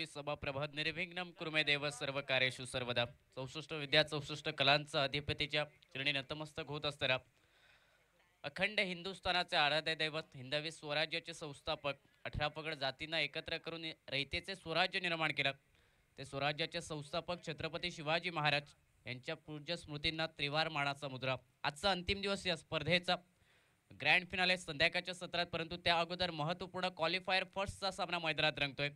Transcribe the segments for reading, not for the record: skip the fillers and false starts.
सर्वोपरि सभा प्रभात निर्विघ्नं कुर्मे देव सर्व कार्येषु सर्वदा 64 विद्या 64 कलांचा अधिपतीच्या चरणी नतमस्तक होत असताना अखंड हिंदुस्थानाचे आराध्य दैवत हिंदवी स्वराज्याचे संस्थापक 18 पगड जातींना एकत्र करून रयतेचे स्वराज्य निर्माण केलं. ते स्वराज्याचे संस्थापक छत्रपती शिवाजी महाराज यांच्या पूज्य स्मृतींना त्रिवार मानाचा मुद्रा. आजचा अंतिम दिवस या स्पर्धेचा ग्रँड फिनाले संध्याकाळच्या सत्रात, परंतु त्या अगोदर महत्त्वपूर्ण क्वालिफायर फर्स्टचा सामना मैदानात रंगतोय.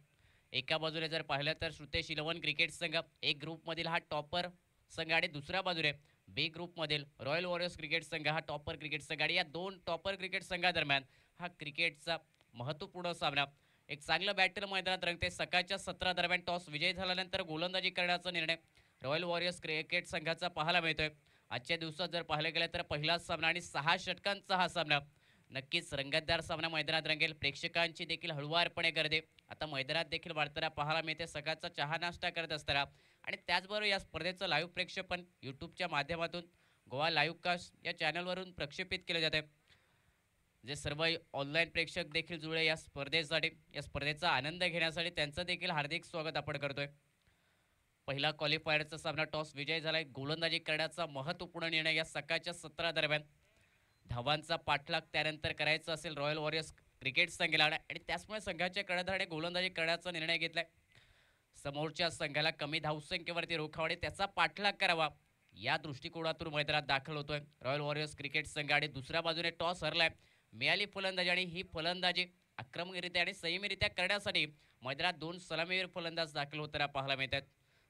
एका बाजूने जर पाहिलं तर श्रुतेश 11 क्रिकेट संघ एक ग्रुपमधील हा टॉपर संघ आणि दुसऱ्या बाजूने बी ग्रुपमधील रॉयल वॉरियर्स क्रिकेट संघ हा टॉपर क्रिकेट संघ आणि या दोन टॉपर क्रिकेट संघादरम्यान हा क्रिकेटचा महत्त्वपूर्ण सामना. एक चांगलं बॅटल मैदानात रंगते. सकाळच्या सत्रादरम्यान टॉस विजयी झाल्यानंतर गोलंदाजी करण्याचा निर्णय रॉयल वॉरियर्स क्रिकेट संघाचा पाहायला मिळतोय. आजच्या दिवसात जर पाहिलं गेलं तर पहिलाच सामना आणि 6 षटकांचा हा सामना नक्कीच रंगतदार सामना मैदानात रंगेल. प्रेक्षकांची देखील हळुवारपणे गर्दी आता मैदानात देखील वाढताना पाहायला मिळते. सकाळचा चहा नाश्ता करत असताना आणि त्याचबरोबर या स्पर्धेचं लाईव्ह प्रेक्षेपण यूट्यूबच्या माध्यमातून गोवा लाईव्ह कास्ट या चॅनलवरून प्रक्षेपित केले जाते. जे सर्व ऑनलाईन प्रेक्षक देखील जुळले या स्पर्धेसाठी, या स्पर्धेचा आनंद घेण्यासाठी त्यांचं देखील हार्दिक स्वागत आपण करतोय. पहिला क्वालिफायरचा सामना टॉस विजय झालाय. गोलंदाजी करण्याचा महत्त्वपूर्ण निर्णय या सकाळच्या सत्रादरम्यान धावांचा पाठलाग त्यानंतर करायचा असेल रॉयल वॉरियर्स क्रिकेट संघाला आणि त्याचमुळे संघाच्या कर्णधाराने गोलंदाजी करण्याचा निर्णय घेतलाय. समोरच्या संघाला कमी धावसंख्येवरती रोखावणे त्याचा पाठलाग करावा या दृष्टिकोनातून मैदानात दाखल होतोय रॉयल वॉरियर्स क्रिकेट संघ. आणि दुसऱ्या बाजूने टॉस हरलाय. मिळाली फलंदाजी आणि ही फलंदाजी आक्रमकरित्या आणि संयमीरित्या करण्यासाठी मैदानात 2 सलामीवीर फलंदाज दाखल होताना पाहायला मिळतात.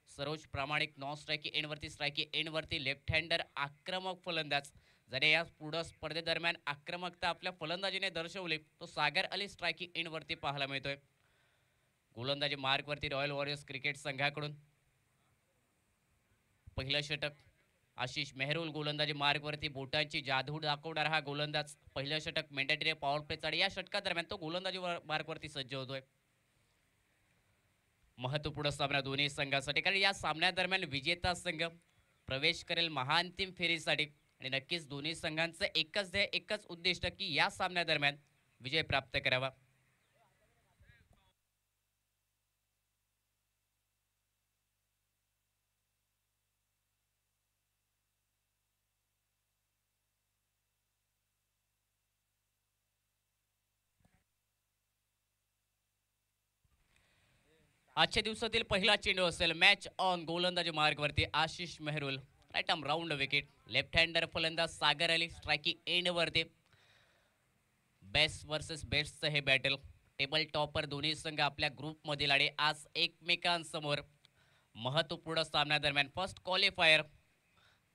सरोज प्रामाणिक नॉन स्ट्रायकी एंडवरती स्ट्रायकी एंडवरती लेफ्ट हँडर आक्रमक फलंदाज. जरी या पुढं स्पर्धेदरम्यान आक्रमकता आपल्या फलंदाजीने दर्शवली तो सागर अली स्ट्रायकी एंडवरती पाहायला मिळतोय. गोलंदाजी मार्कवरती रॉयल वॉरियर्स क्रिकेट संघाकडून पहिलं षटक आशिष मेहरुल. गोलंदाजी मार्कवरती बोटांची जादू दाखवणारा हा गोलंदाज. पहिलं षटक मेंडेटरी पॉवर प्लेचा आणि या षटकादरम्यान तो गोलंदाजी मार्कवरती सज्ज होतोय. महत्त्वपूर्ण सामना दोन्ही संघासाठी, कारण या सामन्यादरम्यान विजेता संघ प्रवेश करेल महाअंतिम फेरीसाठी आणि नक्कीच दोन्ही संघांचं एकच ध्येय एकच उद्दिष्ट की या सामन्यादरम्यान विजय प्राप्त करावा. आजच्या दिवसातील पहिला चेंडू असेल मॅच ऑन. गोलंदाजी मार्गवरती Ashish Mehrul. Right arm round wicket. Left hander फलंदाज सागर अली स्ट्रायकिंग एंडवरती. बेस्ट वर्सेस बेस्टचं हे बॅटल. टेबल टॉपर दोन्ही संघ आपल्या ग्रुपमधील आणि आज एकमेकांसमोर महत्त्वपूर्ण सामन्यादरम्यान फर्स्ट क्वालिफायर.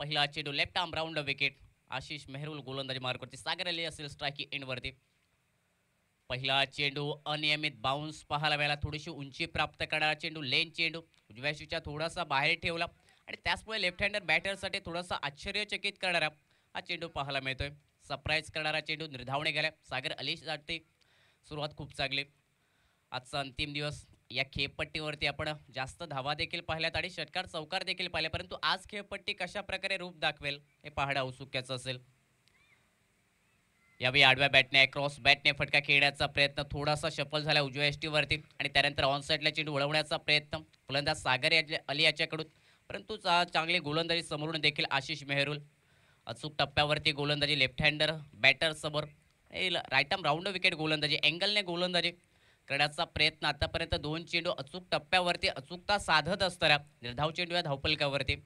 पहिला चेंडू left arm round wicket. Ashish Mehrul गोलंदाजी मार्गवरती. सागर अली असेल स्ट्रायकिंग एंडवरती. पहिला चेंडू अनियमित बाउन्स पाहायला मिळाला. थोडीशी उंची प्राप्त करणारा चेंडू लेन चेंडू उजव्याशीच्या थोडासा बाहेर ठेवला आणि त्याचमुळे लेफ्ट हँडर बॅटरसाठी थोडासा आश्चर्यचकित करणारा हा चेंडू पाहायला मिळतोय. सरप्राईज करणारा चेंडू निर्धावणे गेला. सागर अलीसाठी सुरुवात खूप चांगली. आजचा अंतिम दिवस या खेळपट्टीवरती आपण जास्त धावा देखील पाहिल्यात आणि षटकार चौकार देखील पाहिले, परंतु आज खेळपट्टी कशा प्रकारे रूप दाखवेल हे पाहणं औत्सुक्याचं असेल. यावेळी आडव्या बॅटने क्रॉस बॅटने फटका खेळण्याचा प्रयत्न थोडासा सफल झाला उजव्या एसटीवरती आणि त्यानंतर ऑन साईडला चेंडू वळवण्याचा प्रयत्न फलंदाज सागर अली याच्याकडून, परंतु चांगली गोलंदाजी समोरून देखील आशिष मेहरुल. अचूक टप्प्यावरती गोलंदाजी लेफ्ट हँडर बॅटर समोर राईट आर्म राऊंड विकेट. गोलंदाजी अँगलने गोलंदाजी करण्याचा प्रयत्न. आतापर्यंत 2 चेंडू अचूक टप्प्यावरती अचूकता साधत असताना निर्धाव चेंडू या धावपलकावरती.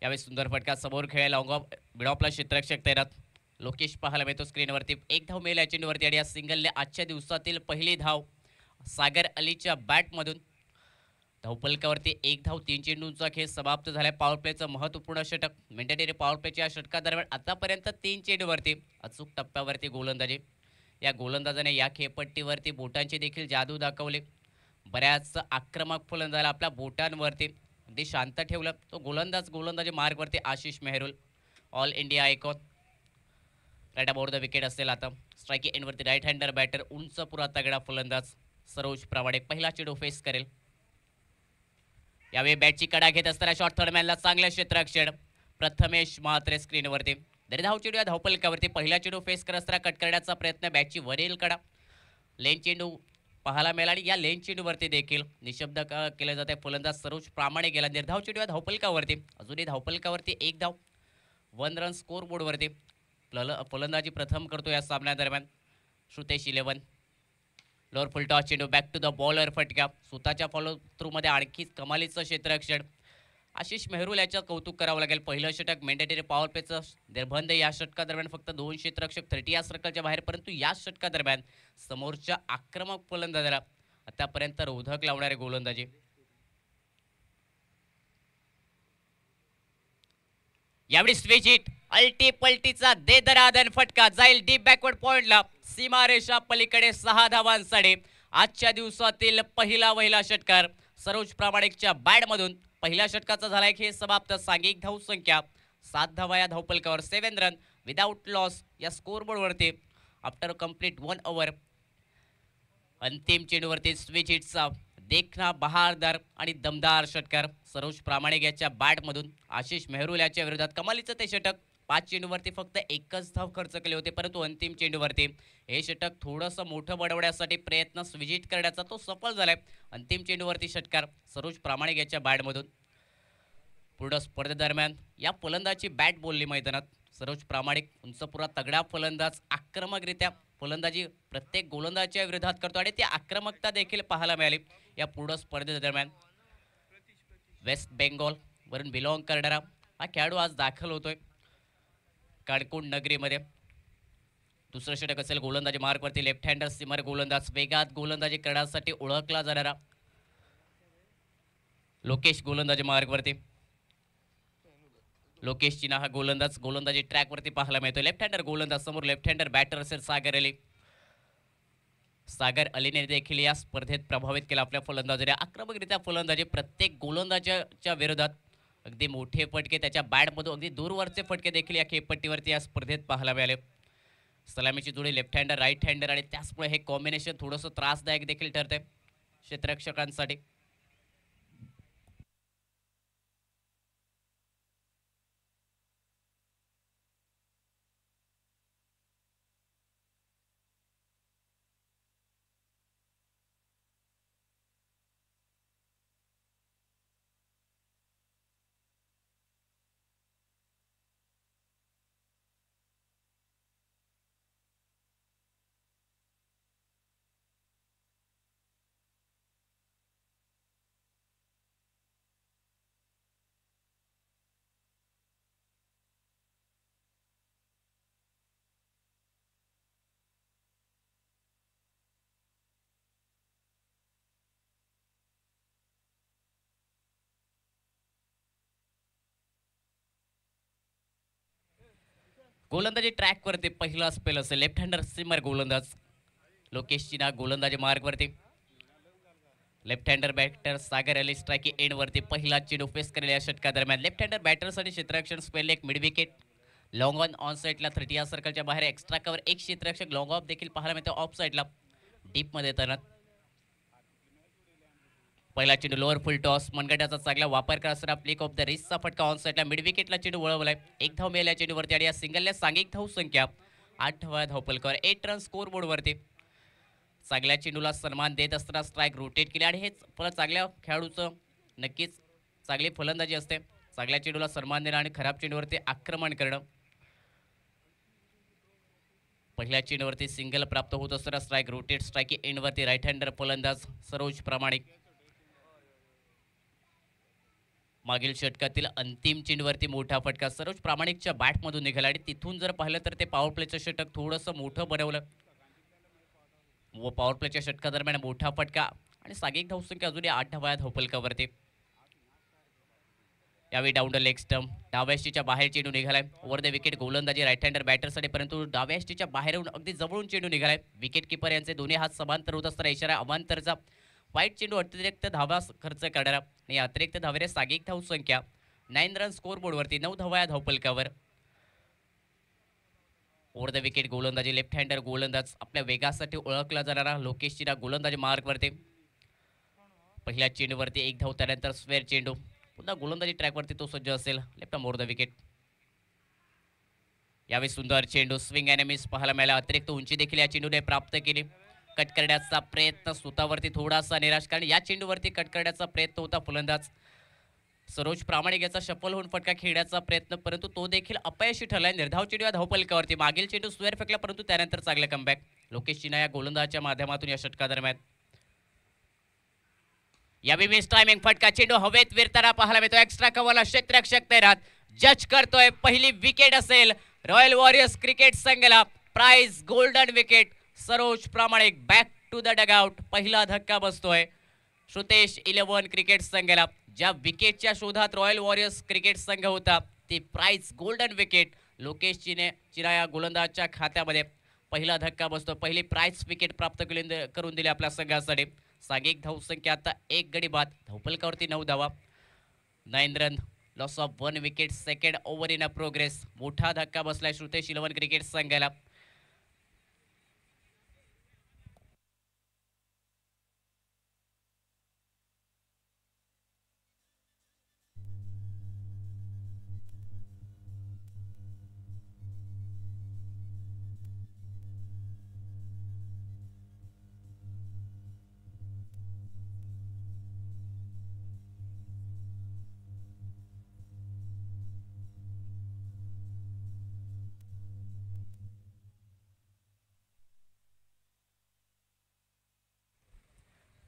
यावेळी सुंदर फटका समोर खेळायला लॉंग ऑफ मिड ऑफला क्षेत्ररक्षक तैनात लोकेश पाहायला मिळतो स्क्रीनवरती. एक धाव मिळेल या चेंडूवरती आणि या सिंगलने आजच्या दिवसातील पहिली धाव सागर अलीच्या बॅटमधून. धावपलकावरती 1 धाव 3 चेंडूंचा खेळ समाप्त झालाय. पॉवर प्लेचं महत्त्वपूर्ण षटक मेंटेनरी पॉवर प्लेच्या षटकादरम्यान आतापर्यंत 3 चेंडूवरती अचूक टप्प्यावरती गोलंदाजी. या गोलंदाजाने या खेळपट्टीवरती बोटांची देखील जादू दाखवली. बऱ्याच आक्रमक फलंदाजाला आपल्या बोटांवरती अगदी शांत ठेवलं. तो गोलंदाजी मार्गवरती Ashish Mehrul. All India icon right about the wicket असेल. आता स्ट्रायकिंग एंडवरती राईट हँडर बॅटर उंच पुरा तगडा फलंदाज सरोज प्रामाणिक पहिला चेंडू फेस करेल. यावेळी बॅटची कडा घेत असताना शॉर्ट थर्ड मॅनला चांगलं क्षेत्ररक्षण प्रथमेश म्हात्रे स्क्रीनवरती. धाव चेंडू या धावफलकावरती पहिला चेंडू फेस करत असताना कट करण्याचा प्रयत्न बॅटची वरील कडा लेन चेंडू पाहायला मिळाला आणि या लेन चेंडूवरती देखील निशब्द केलं जाते. फलंदाज सरोज प्रामाणिक गेला. निर्धाव चेंडू या धावफलकावरती अजूनही धावफलकावरती एक धाव 1 रन स्कोर बोर्डवरती. फलंदाजी प्रथम करतो या सामन्यादरम्यान श्रुतेश 11. लोअर फुल टॉस चेंडू बॅक टू द बॉलर फटका. स्वतःच्या फॉलो थ्रूमध्ये आणखी कमालीचं क्षेत्ररक्षण. आशिष मेहरुल याचं कौतुक करावं लागेल. पहिलं षटक मेंडेटरी पॉवर प्लेचं निर्बंध. या षटकादरम्यान फक्त 2 क्षेत्ररक्षक 30 या सर्कलच्या बाहेर, परंतु या षटकादरम्यान समोरच्या आक्रमक फलंदाजाला आतापर्यंत रोधक लावणारे गोलंदाजी. यावेळी स्विच हिट अल्टी पल्टीचा दे दरादन फटका जाईल डीप बॅकवर्ड पॉइंटला. सीमारेषा पलीकडे 6 धावांसाठी आजच्या दिवसातील पहिला षटकार सरोज प्रामाणिकच्या बॅटमधून पहिल्या षटकाचा झाला खेळ समाप्त. सांघिक धाव संख्या 7 धावा या धावफलकावर. 7 रन विदाउट लॉस या स्कोरबोर्डवरती आफ्टर कंप्लीट 1 ओव्हर. अंतिम चेंडूवरती स्विच हिटचा देखना बहारदार आणि दमदार षटकार सरोज प्रामाणिक याच्या बॅटमधून आशिष मेहरुल याच्या विरोधात. कमालीचं ते षटक. 5 चेंडूवरती फक्त एकच धाव खर्च केले होते, परंतु अंतिम चेंडूवरती हे षटक थोडंसं मोठं बनवण्यासाठी प्रयत्न स्विजिट करण्याचा तो सफल झालाय. अंतिम चेंडूवरती षटकार सरोज प्रामाणिक याच्या बॅटमधून. पूर्ण स्पर्धेदरम्यान या फलंदाची बॅट बोलली मैदानात. सरोज प्रामाणिक उंचपुरा तगडा फलंदाज आक्रमकरित्या फलंदाजी प्रत्येक गोलंदाजाच्या विरोधात करतो आणि ती आक्रमकता देखील पाहायला मिळाली या पूर्ण स्पर्धेदरम्यान. वेस्ट बेंगॉल वरून बिलॉंग करणारा हा खेळाडू आज दाखल होतोय काणकोण नगरीमध्ये. दुसरं षटक असेल गोलंदाजी मार्कवरती. लेफ्ट हँडर सिमर गोलंदाज. वेगात गोलंदाजी करण्यासाठी ओळखला जाणारा लोकेश गोलंदाजी मार्कवरती. लोकेश चिना हा गोलंदाजी ट्रॅकवरती पाहायला मिळतो. लेफ्ट हँडर गोलंदाज. समोर लेफ्ट हँडर बॅटर असेल सागर अली. सागर अलीने देखील या स्पर्धेत प्रभावित केला आपल्या फलंदाजीने. आक्रमकरित्या फलंदाजी प्रत्येक गोलंदाजाच्या विरोधात अगदी मोठे फटके त्याच्या बॅटमधून अगदी दूरवरचे फटके देखील या खेळपट्टीवरती या स्पर्धेत पाहायला मिळाले. सलामीची जोडी लेफ्ट हँडर राईट हँडर आणि त्याचमुळे हे कॉम्बिनेशन थोडंसं त्रासदायक देखील ठरते क्षेत्ररक्षकांसाठी. गोलंदाजी ट्रॅकवरती पहिला स्पेल असेल लेफ्ट हँडर सिमर गोलंदाज. लोकेश चिना गोलंदाजी मार्गवरती. लेफ्ट हँडर बॅटर सागर अली स्ट्राईक एंडवरती. पहिला चेंडू फेस केलेल्या षटकादरम्यान लेफ्ट हँडर बॅटर्ससाठी क्षेत्ररक्षण स्पेल एक मिड विकेट. लॉंग ऑन साईडला 30 या सर्कलच्या बाहेर एक्स्ट्रा कव्हर एक क्षेत्ररक्षक लॉंग ऑफ देखील पाहायला मिळतो. ऑफ साईडला डीपमध्ये तैनात. पहिला चेंडू लोअर फुल टॉस मनगटाचा चांगला वापर करताना फ्लिक ऑफ द रिस्टचा फटका ऑन साईडला मिड विकेटला चेंडू वळवलाय. एक धाव मिळाल्या चेंडूवरती आणि या सिंगलला सांघिक धाव संख्या 8 धावा धावफलकावर. 8 रन स्कोर बोर्डवरती. चांगल्या चेंडूला सन्मान देत असताना स्ट्राईक रोटेट केले आणि हेच चांगल्या खेळाडूचं नक्कीच चांगली फलंदाजी असते. चांगल्या चेंडूला सन्मान देणं आणि खराब चेंडूवरती आक्रमण करणं. पहिल्या चेंडूवरती सिंगल प्राप्त होत असताना स्ट्राईक रोटेट स्ट्राईक एंडवरती राईट हँडर फलंदाज सरोज प्रामाणिक. मागील षटकातील अंतिम चेंडूवरती मोठा फटका सरोज प्रामाणिकच्या बॅटमधून निघाला आणि तिथून जर पाहिलं तर ते पॉवर प्लेचं षटक थोडंसं मोठं बनवलं. व पॉवर प्लेच्या षटकादरम्यान मोठा फटका आणि सांघिक धावसंख्या अजूनही 8 धावा धावफलकावरती. यावेळी डाऊन द लेग स्टंप डाव्या यष्टीच्या बाहेर चेंडू निघालाय. ओव्हर द विकेट गोलंदाजी राईट हँडर बॅटरसाठी, परंतु डाव्या यष्टीच्या बाहेरून अगदी जवळून चेंडू निघालाय. विकेट किपर यांचे दोन्ही हात समांतर होत असताना इशारा अवांतरचा. वाईट चेंडू अतिरिक्त धावा खर्च करणारा आणि अतिरिक्त धावेने सांघिक धाव संख्या 9 रन स्कोर बोर्डवरती. 9 धावा धावफलकावर. ओव्हर द विकेट गोलंदाजी लेफ्ट हँडर गोलंदाज आपल्या वेगासाठी ओळखला जाणारा लोकेश चिना गोलंदाजी मार्कवरती. पहिल्या चेंडूवरती एक धाव, त्यानंतर स्क्वेअर चेंडू पुन्हा गोलंदाजी ट्रॅकवरती तो सज्ज असेल. Left more the wicket. यावेळी सुंदर चेंडू स्विंग अँड मिस पाहायला मिळाला. अतिरिक्त उंची देखील या चेंडूने प्राप्त केली. कट करण्याचा प्रयत्न स्वतःवरती थोडासा निराश, कारण या चेंडूवरती कट करण्याचा प्रयत्न होता फलंदाज सरोज प्रामाणिक याचा शफल होऊन फटका खेळण्याचा प्रयत्न, परंतु तो देखील अपयशी ठरलाय. निर्धाव चेंडू या धावपलकावरती मागील चेंडू स्क्वेअर फेकला, परंतु त्यानंतर चांगलं कमबॅक लोकेश चिना या गोलंदाजाच्या माध्यमातून या षटकादरम्यान. यावेळी मिस टायमिंग फटका, चेंडू हवेत विरताना पाहायला मिळतो. एक्स्ट्रा कव्हरला क्षेत्ररक्षक तैनात, जज करतोय. पहिली विकेट असेल रॉयल वॉरियर्स क्रिकेट संघाला. Prize golden wicket. Saroj Pramanik back to the dugout. पहिला धक्का बसतोय श्रुतेश 11 क्रिकेट संघाला. ज्या विकेटच्या शोधात रॉयल वॉरियर्स क्रिकेट संघ होता ती प्राइज गोल्डन विकेट लोकेश चिना या गोलंदाजच्या खात्यामध्ये पहिला धक्का बसतो. पहिली प्राइज विकेट प्राप्त करून दिली आपल्या संघासाठी. सांघिक धावसंख्या आता 1 गडी बाद. धावपलकावरती 9 धावा. 9 run, loss of 1 wicket. Second over in a progress. मोठा धक्का बसलाय श्रुतेश 11 क्रिकेट संघाला.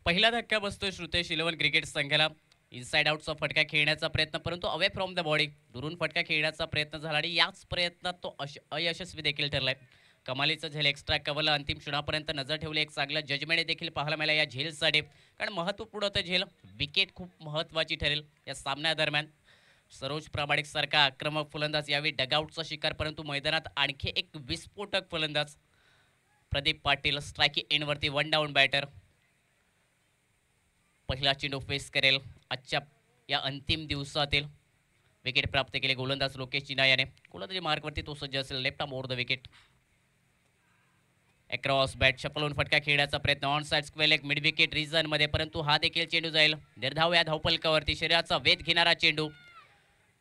पहिला धक्का बसतोय श्रुतेश 11 क्रिकेट संघाला. इनसाइड आउटचा फटका खेळण्याचा प्रयत्न, परंतु अवे फ्रॉम द बॉडी दुरून फटका खेळण्याचा प्रयत्न झाला आणि याच प्रयत्नात तो अयशस्वी देखील ठरलाय. कमालीचं झेल एक्स्ट्रा कव्हरला अंतिम क्षणापर्यंत नजर ठेवली. एक चांगला जजमेंट देखील पाहायला मिळाला या झेलसाठी, कारण महत्त्वपूर्ण होतं झेल. विकेट खूप महत्त्वाची ठरेल या सामन्यादरम्यान. सरोज प्रामाणिक सारखा आक्रमक फलंदाज यावेळी डगआउटचा शिकार, परंतु मैदानात आणखी एक विस्फोटक फलंदाज प्रदीप पाटील स्ट्राईक एंडवरती 1 डाऊन बॅटर. पहिला चेंडू फेस करेल आजच्या या अंतिम दिवसातील. विकेट प्राप्त केले गोलंदाज लोकेश चिना याने. गोलंदाजी मार्कवरती तो सज्ज असेल. Left arm over the wicket. Across bat shuffle फटका खेळण्याचा प्रयत्न. On side square leg mid wicket reason मध्ये, परंतु हा देखील चेंडू जाईल निर्धाव या धावपलकावरती. शरीराचा वेध घेणारा चेंडू.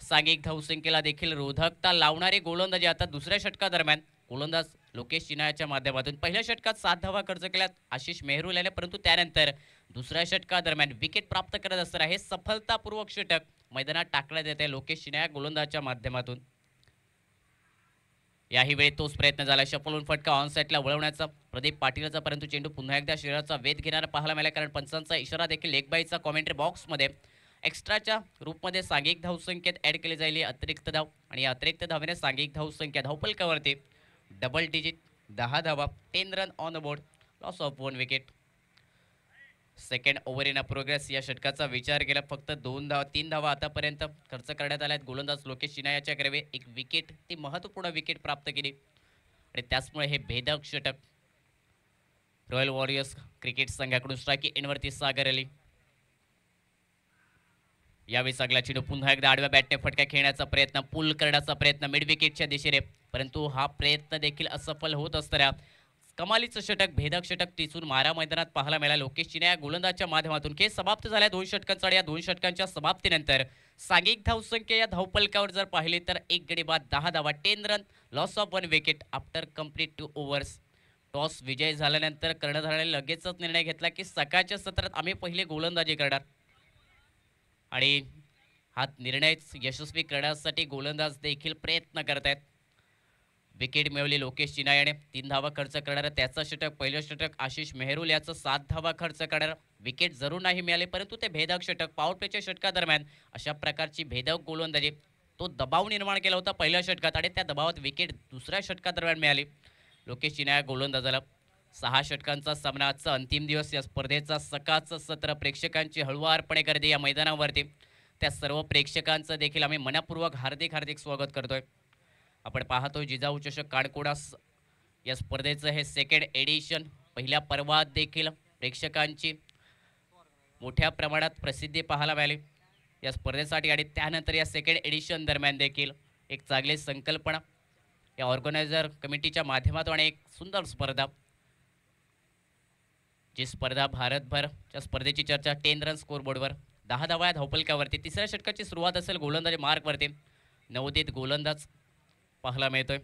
सांघिक धावसंख्येला देखील रोधकता लावणारी गोलंदाजी आता दुसऱ्या षटकादरम्यान. गोलंदाज लोकेश चिनाच्या माध्यमातून पहिल्या षटकात 7 धावा खर्च केल्यात आशिष मेहरुल याने, परंतु त्यानंतर दुसऱ्या षटकादरम्यान विकेट प्राप्त करत असताना हे सफलतापूर्वक षटक मैदानात टाकण्यात येते लोकेश चिना या गोलंदाजाच्या माध्यमातून. याही वेळी तोच प्रयत्न झाला. शफल फटका ऑन साइडला वळवण्याचा प्रदीप पाटीलचा, परंतु चेंडू पुन्हा एकदा शरीराचा वेध घेणारा पाहायला मिळाला, कारण पंचांचा इशारा देखील लेग बायचा कॉमेंट्री बॉक्समध्ये एक्स्ट्राच्या रूपमध्ये सांघिक धावसंख्येत ऍड केली जाईल अतिरिक्त धाव, आणि या अतिरिक्त धावेने सांघिक धावसंख्या धावपलकावरती डबल डिजिट 10 धावा. 10 run on the board. Loss of 1 wicket. Second over in a progress. या षटकाचा विचार केला फक्त 3 धावा आतापर्यंत खर्च करण्यात आल्या. गोलंदाज लोकेश चिना याच्या ग्रेवे एक विकेट, ती महत्त्वपूर्ण विकेट प्राप्त केली आणि त्याचमुळे हे भेदक षटक रॉयल वॉरियर्स क्रिकेट संघाकडून स्ट्राईक एंडवरती सागर अली. यावेळी चांगला चेंडू पुन्हा एकदा आडव्या बॅटने फटका खेळण्याचा प्रयत्न, पुल करण्याचा प्रयत्न मिड विकेटच्या दिशेने, परंतु हा प्रयत्न देखील असफल होत असताना कमालीचं षटक, भेदक षटक टिचून मारा मैदानात पाहायला मिळाला लोकेश चिना या गोलंदाजच्या माध्यमातून. खेळ समाप्त झाल्या 2 षटकांचा. या 2 षटकांच्या समाप्तीनंतर सांघिक धावसंख्या या धावपलकावर जर पाहिली तर 1 गडी बाद, 10 धावा, 10 run, loss of 1 wicket after complete 2 overs. Toss विजय झाल्यानंतर कर्णधाराने लगेचच निर्णय घेतला की सकाळच्या सत्रात आम्ही पहिले गोलंदाजी करणार, आणि हा निर्णय यशस्वी करण्यासाठी गोलंदाज देखील प्रयत्न करत आहेत. विकेट मिळवली लोकेश चिना याने. 3 धावा खर्च करणारा त्याचा षटक. पहिलं षटक आशिष मेहरुल याचं 7 धावा खर्च करणार. विकेट जरूर नाही मिळाले, परंतु ते भेदक षटक पॉवर प्लेच्या षटकादरम्यान अशा प्रकारची भेदक गोलंदाजी, तो दबाव निर्माण केला होता पहिल्या षटकात आणि त्या दबावात विकेट दुसऱ्या षटकादरम्यान मिळाली लोकेश चिना या गोलंदाजाला. 6 षटकांचा सामना, आजचा अंतिम दिवस. या स्पर्धेचा सकाळचं सत्र, प्रेक्षकांची हळुवारपणे गर्दी या मैदानावरती. त्या सर्व प्रेक्षकांचं देखील आम्ही मनपूर्वक हार्दिक स्वागत करतोय. आपण पाहतोय जिजाऊ चषक काणकोडा या स्पर्धेचं हे सेकंड एडिशन. पहिल्या पर्वात देखील प्रेक्षकांची मोठ्या प्रमाणात प्रसिद्धी पाहायला मिळाली या स्पर्धेसाठी, आणि त्यानंतर या सेकंड एडिशन दरम्यान देखील एक चांगली संकल्पना या ऑर्गनायझर कमिटीच्या माध्यमातून आणि एक सुंदर स्पर्धा, जी स्पर्धा भारतभरच्या स्पर्धेची चर्चा 10 रन स्कोरबोर्डवर, 10 धावा धावपलकावरती. तिसऱ्या षटकाची सुरुवात असेल गोलंदाजी मार्कवरती. नवोदित गोलंदाज पाहायला मिळतोय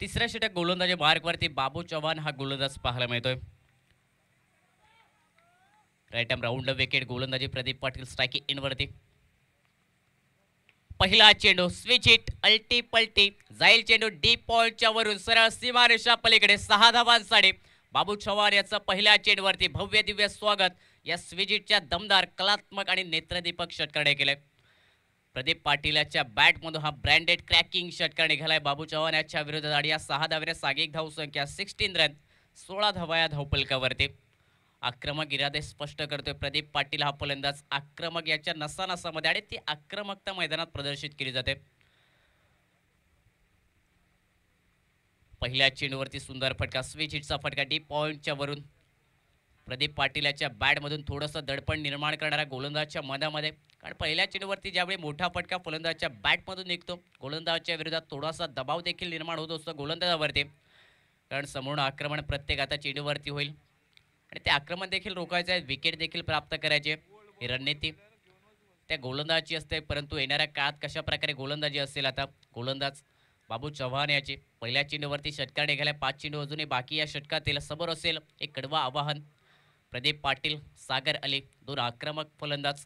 तिसऱ्या षटक गोलंदाजी मार्कवरती बाबू चव्हाण हा गोलंदाज पाहायला मिळतोय. राईट आर्म राऊंड विकेट गोलंदाजी प्रदीप पाटील स्ट्राईक इनवरती. पहिला चेंडू स्विच हिट अल्टी पल्टी जाईल चेंडू डीप पॉइंटच्या वरून सरळ सीमारेषा पलीकडे 6 धावांसाठी बाबू चव्हाण याचं पहिल्या चेंडूवरती भव्य दिव्य स्वागत या स्विच हिटच्या दमदार कलात्मक आणि नेत्रदीपक षटकाने केलंय. प्रदीप पाटील याच्या बॅटमधून हा ब्रँडेड क्रॅकिंग षटकार निघालाय बाबू चव्हाण याच्या विरोधात आणि या 6 धावेने सागिक धावसंख्या 16 रन 16 धावा या धावपलकावरती. आक्रमक इरादे स्पष्ट करतोय प्रदीप पाटील हा फलंदाज. आक्रमक याच्या नसानसामध्ये आणि ती आक्रमकता मैदानात प्रदर्शित केली जाते. पहिल्या चेंडूवरती सुंदर फटका स्विच हिटचा फटका डीप पॉइंटच्या वरून प्रदीप पाटील याच्या बॅटमधून थोडंसं दडपण निर्माण करणाऱ्या गोलंदाजच्या मनामध्ये. कारण पहिल्या चेंडूवरती ज्यावेळी मोठा फटका फलंदाजच्या बॅटमधून निघतो गोलंदाजच्या विरोधात थोडासा दबाव देखील निर्माण होत असतो गोलंदाजावरती. कारण समोरून आक्रमण प्रत्येक आता चेंडूवरती होईल आणि ते आक्रमण देखील रोखायचे आहे. विकेट देखील प्राप्त करायचे. ही रणनीती त्या गोलंदाजाची असते. परंतु येणाऱ्या काळात कशा प्रकारे गोलंदाजी असेल आता गोलंदाज बाबू चव्हाण याची पहिल्या चेंडूवरती षटकार निघाल्या. 5 चेंडू अजूनही बाकी या षटकातील समोर असेल एक कडवा आवाहन. प्रदीप पाटील सागर अली दोन आक्रमक फलंदाज.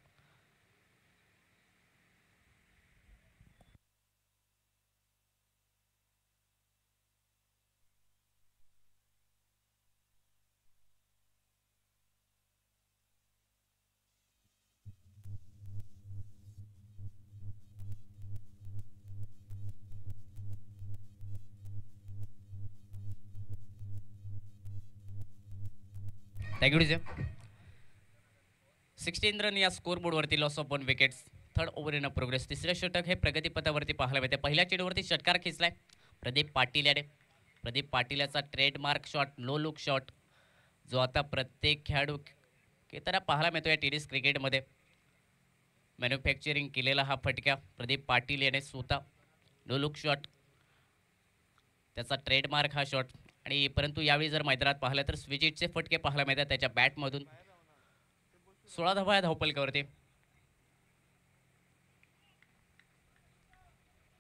थँक्यू 16 रन या स्कोर बोर्डवरती loss of 1 wickets. Third over in progress. तिसरे षटक हे प्रगतीपथावरती पाहायला मिळते. पहिल्या चेंडूवरती षटकार खेचलाय प्रदीप पाटील याने. प्रदीप पाटील याचा trademark shot no look shot जो आता प्रत्येक खेळाडू खेळताना पाहायला मिळतो या टेनिस क्रिकेटमध्ये. मॅन्युफॅक्चरिंग केलेला हा फटका प्रदीप पाटील याने स्वतः नो लुक शॉट त्याचा ट्रेडमार्क हा शॉट. आणि परंतु यावेळी जर मैदानात पाहिलं तर स्विचिटचे फटके पाहायला मिळतात त्याच्या बॅटमधून. 16 धावा या धावपलकावरती.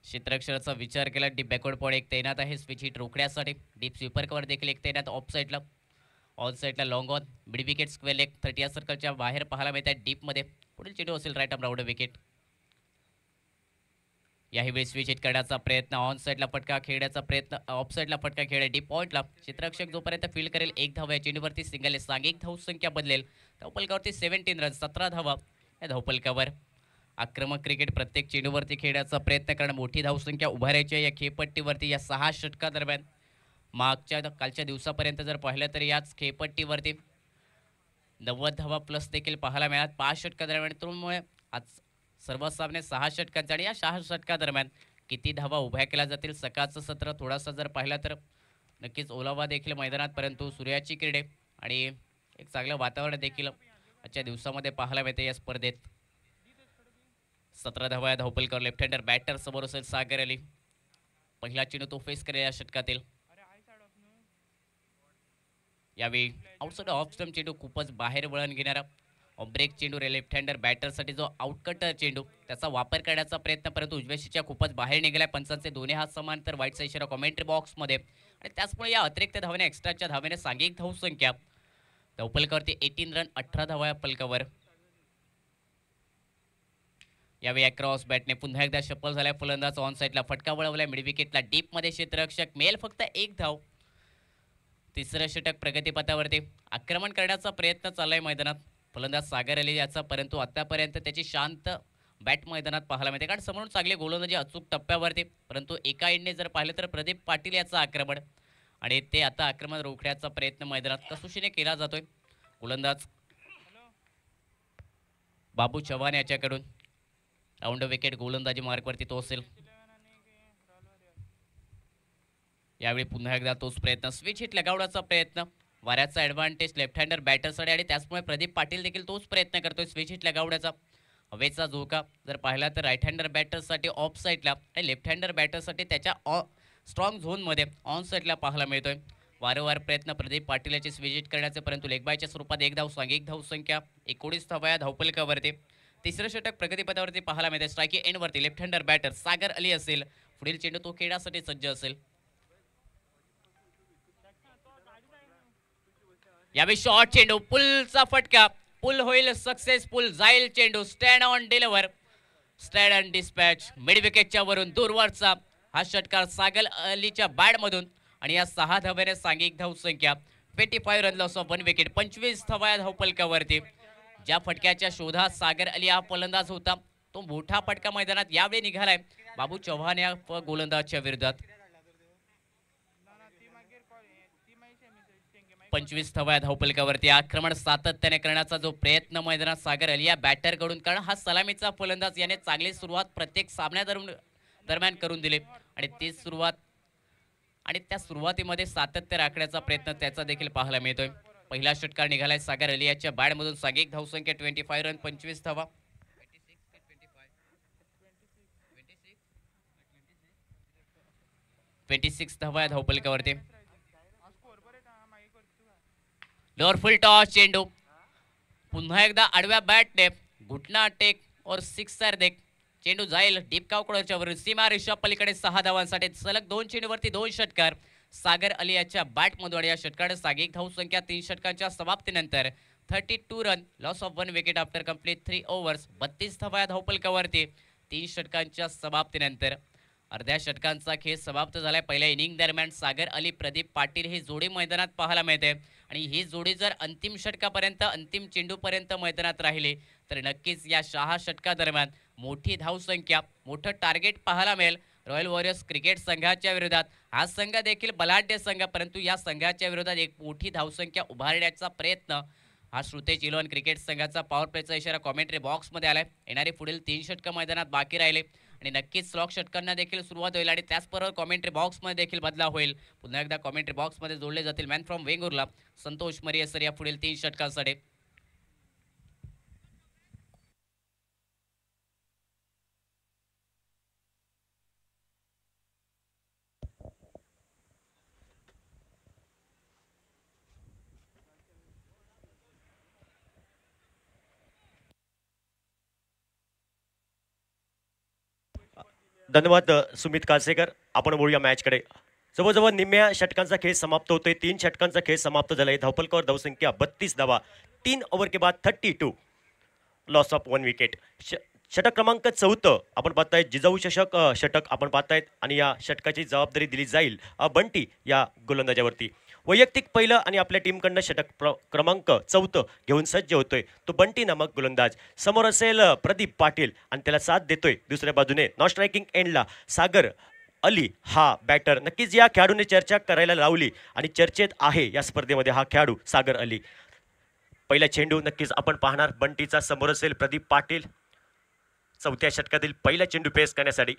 क्षेत्ररक्षणाचा विचार केला डीप बॅकवर्ड पॉइंट एक तैनात आहे स्विच हिट रोखण्यासाठी. डीप स्वीपर कव्हर देखील एक तैनात. ऑफ साईडला ऑन साईडला long on mid wicket square leg 30 या सर्कलच्या बाहेर पाहायला मिळतात डीपमध्ये. पुढील चेंडू असेल राईट आर्म राऊंड विकेट. याही स्विच हिट करण्याचा प्रयत्न ऑन साईडला फटका खेळण्याचा प्रयत्न ऑफ साईडला फटका खेळ डीप पॉइंटला. क्षेत्ररक्षक जोपर्यंत फील्ड करेल 1 धावा या चेंडूवरती सिंगल सांघिक धावसंख्या बदलेल. धावपलकावरती 17 रन 17 धावा या धावपलकावर. आक्रमक क्रिकेट प्रत्येक चेंडूवरती खेळण्याचा प्रयत्न करणं मोठी धावसंख्या उभारायची या खेळपट्टीवरती या 6 षटकादरम्यान. मागच्या कालच्या दिवसापर्यंत जर पाहिलं तर याच खेळपट्टीवरती 90 धावा प्लस देखील पाहायला मिळाला 5 षटकादरम्यान. त्यामुळे आज सर्व सामने 6 षटकांचे आणि या 6 षटकादरम्यान किती धावा उभ्या केल्या जातील. सकाळचं सत्र थोडासा जर पाहिला तर नक्कीच ओलावा देखील मैदानात. परंतु सूर्याची किरणे आणि एक चांगलं वातावरण देखील आजच्या दिवसामध्ये पाहायला मिळते या स्पर्धेत. 17 धावा या धावपलकावर. लेफ्ट हँडर बॅटर समोर असेल सागर अली. पहिला चेंडू तो फेस करेल या षटकातील. यावेळी आउटसाइड ऑफ स्टंप चेंडू खूपच बाहेर वळण घेणारा ब्रेक चेंडू रे लेफ्ट हँडर बॅटरसाठी जो आउटकटर चेंडू त्याचा वापर करण्याचा प्रयत्न परंतु उजव्याशीच्या खूपच बाहेर निघालाय. पंचांचे दोन्ही हात समान तर वाईटचा इशारा कॉमेंट्री बॉक्समध्ये. आणि त्याचमुळे या अतिरिक्त धावेने एक्स्ट्राच्या धावेने सांघिक धावसंख्या धावपलकावरती 18 रन 18 धावा या पलकावर. यावेळी अक्रॉस बॅटने पुन्हा एकदा शफल झालाय फलंदाज. ऑन साईडला फटका वळवलाय मिड विकेटला डीपमध्ये क्षेत्ररक्षक मेल फक्त 1 धाव. तिसरं षटक प्रगतीपथावरती. आक्रमण करण्याचा प्रयत्न चाललाय मैदानात फलंदाज सागर अली याचा. परंतु आतापर्यंत त्याची शांत बॅट मैदानात पाहायला मिळते. कारण समोरून चांगले गोलंदाजी अचूक टप्प्यावरती. परंतु एका एंडने जर पाहिलं तर प्रदीप पाटील याचं आक्रमण आणि ते आता आक्रमण रोखण्याचा प्रयत्न मैदानात कसोशीने केला जातोय. गोलंदाज बाबू चव्हाण याच्याकडून राऊंड विकेट गोलंदाजी मार्कवरती तो असेल. यावेळी पुन्हा एकदा तोच प्रयत्न स्विच हिट लगावण्याचा प्रयत्न. वाऱ्याचा ॲडव्हान्टेज लेफ्ट हँडर बॅटरसाठी आणि त्याचमुळे प्रदीप पाटील देखील तोच प्रयत्न करतोय स्विच हिट लगावण्याचा. हवेचा झोका जर पाहिला तर राईट हँडर बॅटरसाठी ऑफ साईडला आणि लेफ्ट हँडर बॅटरसाठी त्याच्या स्ट्रॉंग झोनमध्ये ऑन साईडला पाहायला मिळतोय. वारंवार प्रयत्न प्रदीप पाटील याची स्विच हिट करण्याचे परंतु लेगबायच्या स्वरूपात 1 धाव सांघिक धावसंख्या 19 धावा या धावपलकावरती. तिसरं षटक प्रगतीपथावरती पाहायला मिळते. स्ट्राईक एंडवरती लेफ्ट हँडर बॅटर सागर अली असेल. पुढील चेंडू तो खेळण्यासाठी सज्ज असेल. यावेळी शॉर्ट चेंडू, पुलचा फटका, पुल होईल सक्सेसफुल, जाईल चेंडू, stand on deliver, stand and dispatch, mid विकेटच्या वरून दूरवरचा हा षटकार सागर अलीच्या बॅटमधून आणि या 6 धाब्याने सांघिक धावसंख्या 25 रन, लॉस ऑफ 1 विकेट. 25 धावा धावपलकावरती. ज्या फटक्याच्या शोधात सागर अली हा फलंदाज होता तो मोठा फटका मैदानात यावेळी निघालाय बाबू चव्हाण या गोलंदाजच्या विरोधात. 25 धावा धावपलकावरती. आक्रमण सातत्याने करण्याचा जो प्रयत्न मैदानात सागर अली या बॅटर कडून, कारण हा सलामीचा फलंदाज याने चांगली सुरुवात प्रत्येक सामन्यादरम्यान करून दिली आणि ती सुरुवात आणि त्या सुरुवातीमध्ये सातत्य राखण्याचा प्रयत्न त्याचा देखील पाहायला मिळतोय. पहिला षटकार निघालाय सागर अली याच्या बॅटमधून. सांघिक धावसंख्या 25 रन, 25 धावा. 26 धावा धावपलकावरती. लोअर फुल टॉस चेंडू, पुन्हा एकदा आडव्या बॅटने घुटना टेक और सिक्सर देख, चेंडू जाईल डीप कावकडच्या वरून सीमा रेषा पलीकडे. 6 धावांसाठी सलग 2 चेंडूवरती 2 षटकार सागर अली याच्या बॅटमधून. या षटकाने सांघिक धावसंख्या 3 षटकांच्या समाप्तीनंतर 32 run, loss of 1 wicket after complete 3 overs. 32 धावा धावपलकावरती 3 षटकांच्या समाप्तीनंतर. अर्ध्या षटकांचा खेळ समाप्त झालाय. पहिल्या इनिंग दरम्यान सागर अली प्रदीप पाटील ही जोडी मैदानात पाहायला मिळते आणि ही जोडी जर अंतिम षटकापर्यंत, अंतिम चेंडूपर्यंत मैदानात राहिली तर नक्कीच या 6 षटकादरम्यान मोठी धावसंख्या, मोठं टार्गेट पाहायला मिळेल रॉयल वॉरियर्स क्रिकेट संघाच्या विरोधात. हा संघ देखील बलाढ्य संघ, परंतु या संघाच्या विरोधात एक मोठी धावसंख्या उभारण्याचा प्रयत्न हा श्रुतेज इलेव्हन क्रिकेट संघाचा पॉवर प्लेचा इशारा कॉमेंट्री बॉक्समध्ये आलाय. येणारे पुढील 3 षटक मैदानात बाकी राहिले आणि नक्कीच स्लॉक षटकांना देखील सुरुवात होईल आणि त्याचबरोबर कॉमेंट्री बॉक्समध्ये देखील बदलाव होईल. पुन्हा एकदा कॉमेंट्री बॉक्समध्ये जोडले जातील मॅन फ्रॉम वेंगुर्ला संतोष मरियसर या पुढील 3 षटकांसाठी. धन्यवाद सुमित कासेकर. आपण बोलूया मॅचकडे. जवळजवळ निम्म्या षटकांचा खेळ समाप्त होतोय. 3 षटकांचा खेळ समाप्त झालाय. धावपलकावर धावसंख्या 32 धावा, 3 ओव्हर के बाद 32, लॉस ऑफ 1 विकेट. षटक क्रमांक 4 आपण पाहतायत जिजाऊ चषक षटक आपण पाहतायत आणि या षटकाची जबाबदारी दिली जाईल बंटी या गोलंदाजावरती. वैयक्तिक पहिलं आणि आपल्या टीमकडनं षटक क्रमांक 4 घेऊन सज्ज होतोय तो बंटी नामक गोलंदाज. समोर असेल प्रदीप पाटील आणि त्याला साथ देतोय दुसऱ्या बाजूने नॉन स्ट्रायकिंग एंडला सागर अली हा बॅटर. नक्कीच या खेळाडूने चर्चा करायला लावली आणि चर्चेत आहे या स्पर्धेमध्ये हा खेळाडू सागर अली. पहिला चेंडू नक्कीच आपण पाहणार बंटीचा. समोर असेल प्रदीप पाटील 4थ्या षटकातील पहिला चेंडू पेस करण्यासाठी.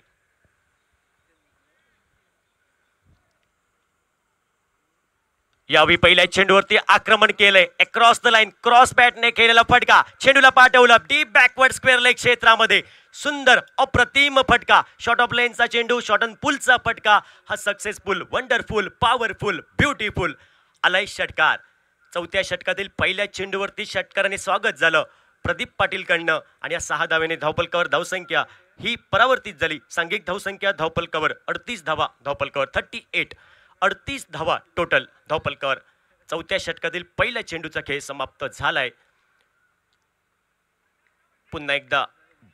यावेळी पहिल्या चेंडूवरती आक्रमण केलंय. अक्रॉस द लाईन क्रॉस बॅटने केलेला फटका, चेंडूला पाठवला डीप बॅकवर्ड स्क्वेअर लेग क्षेत्रामध्ये. सुंदर अप्रतिम फटका, शॉर्ट ऑफ लाईनचा चेंडू, शॉर्ट ऑन पुलचा फटका. हा सक्सेसफुल, वंडरफुल, पॉवरफुल, ब्युटिफुल आलाय षटकार. 4थ्या षटकातील पहिल्या चेंडूवरती षटकाराने स्वागत झालं प्रदीप पाटील कडनं आणि या 6 धावेने धावपलकावर धावसंख्या ही परावर्तित झाली. सांघिक धावसंख्या धावपलकावर 38 धावा, धावपलकावर 38, 38 धावा टोटल धावपलकावर. 4थ्या षटकातील पहिल्या चेंडूचा खेळ समाप्त झालाय. पुन्हा एकदा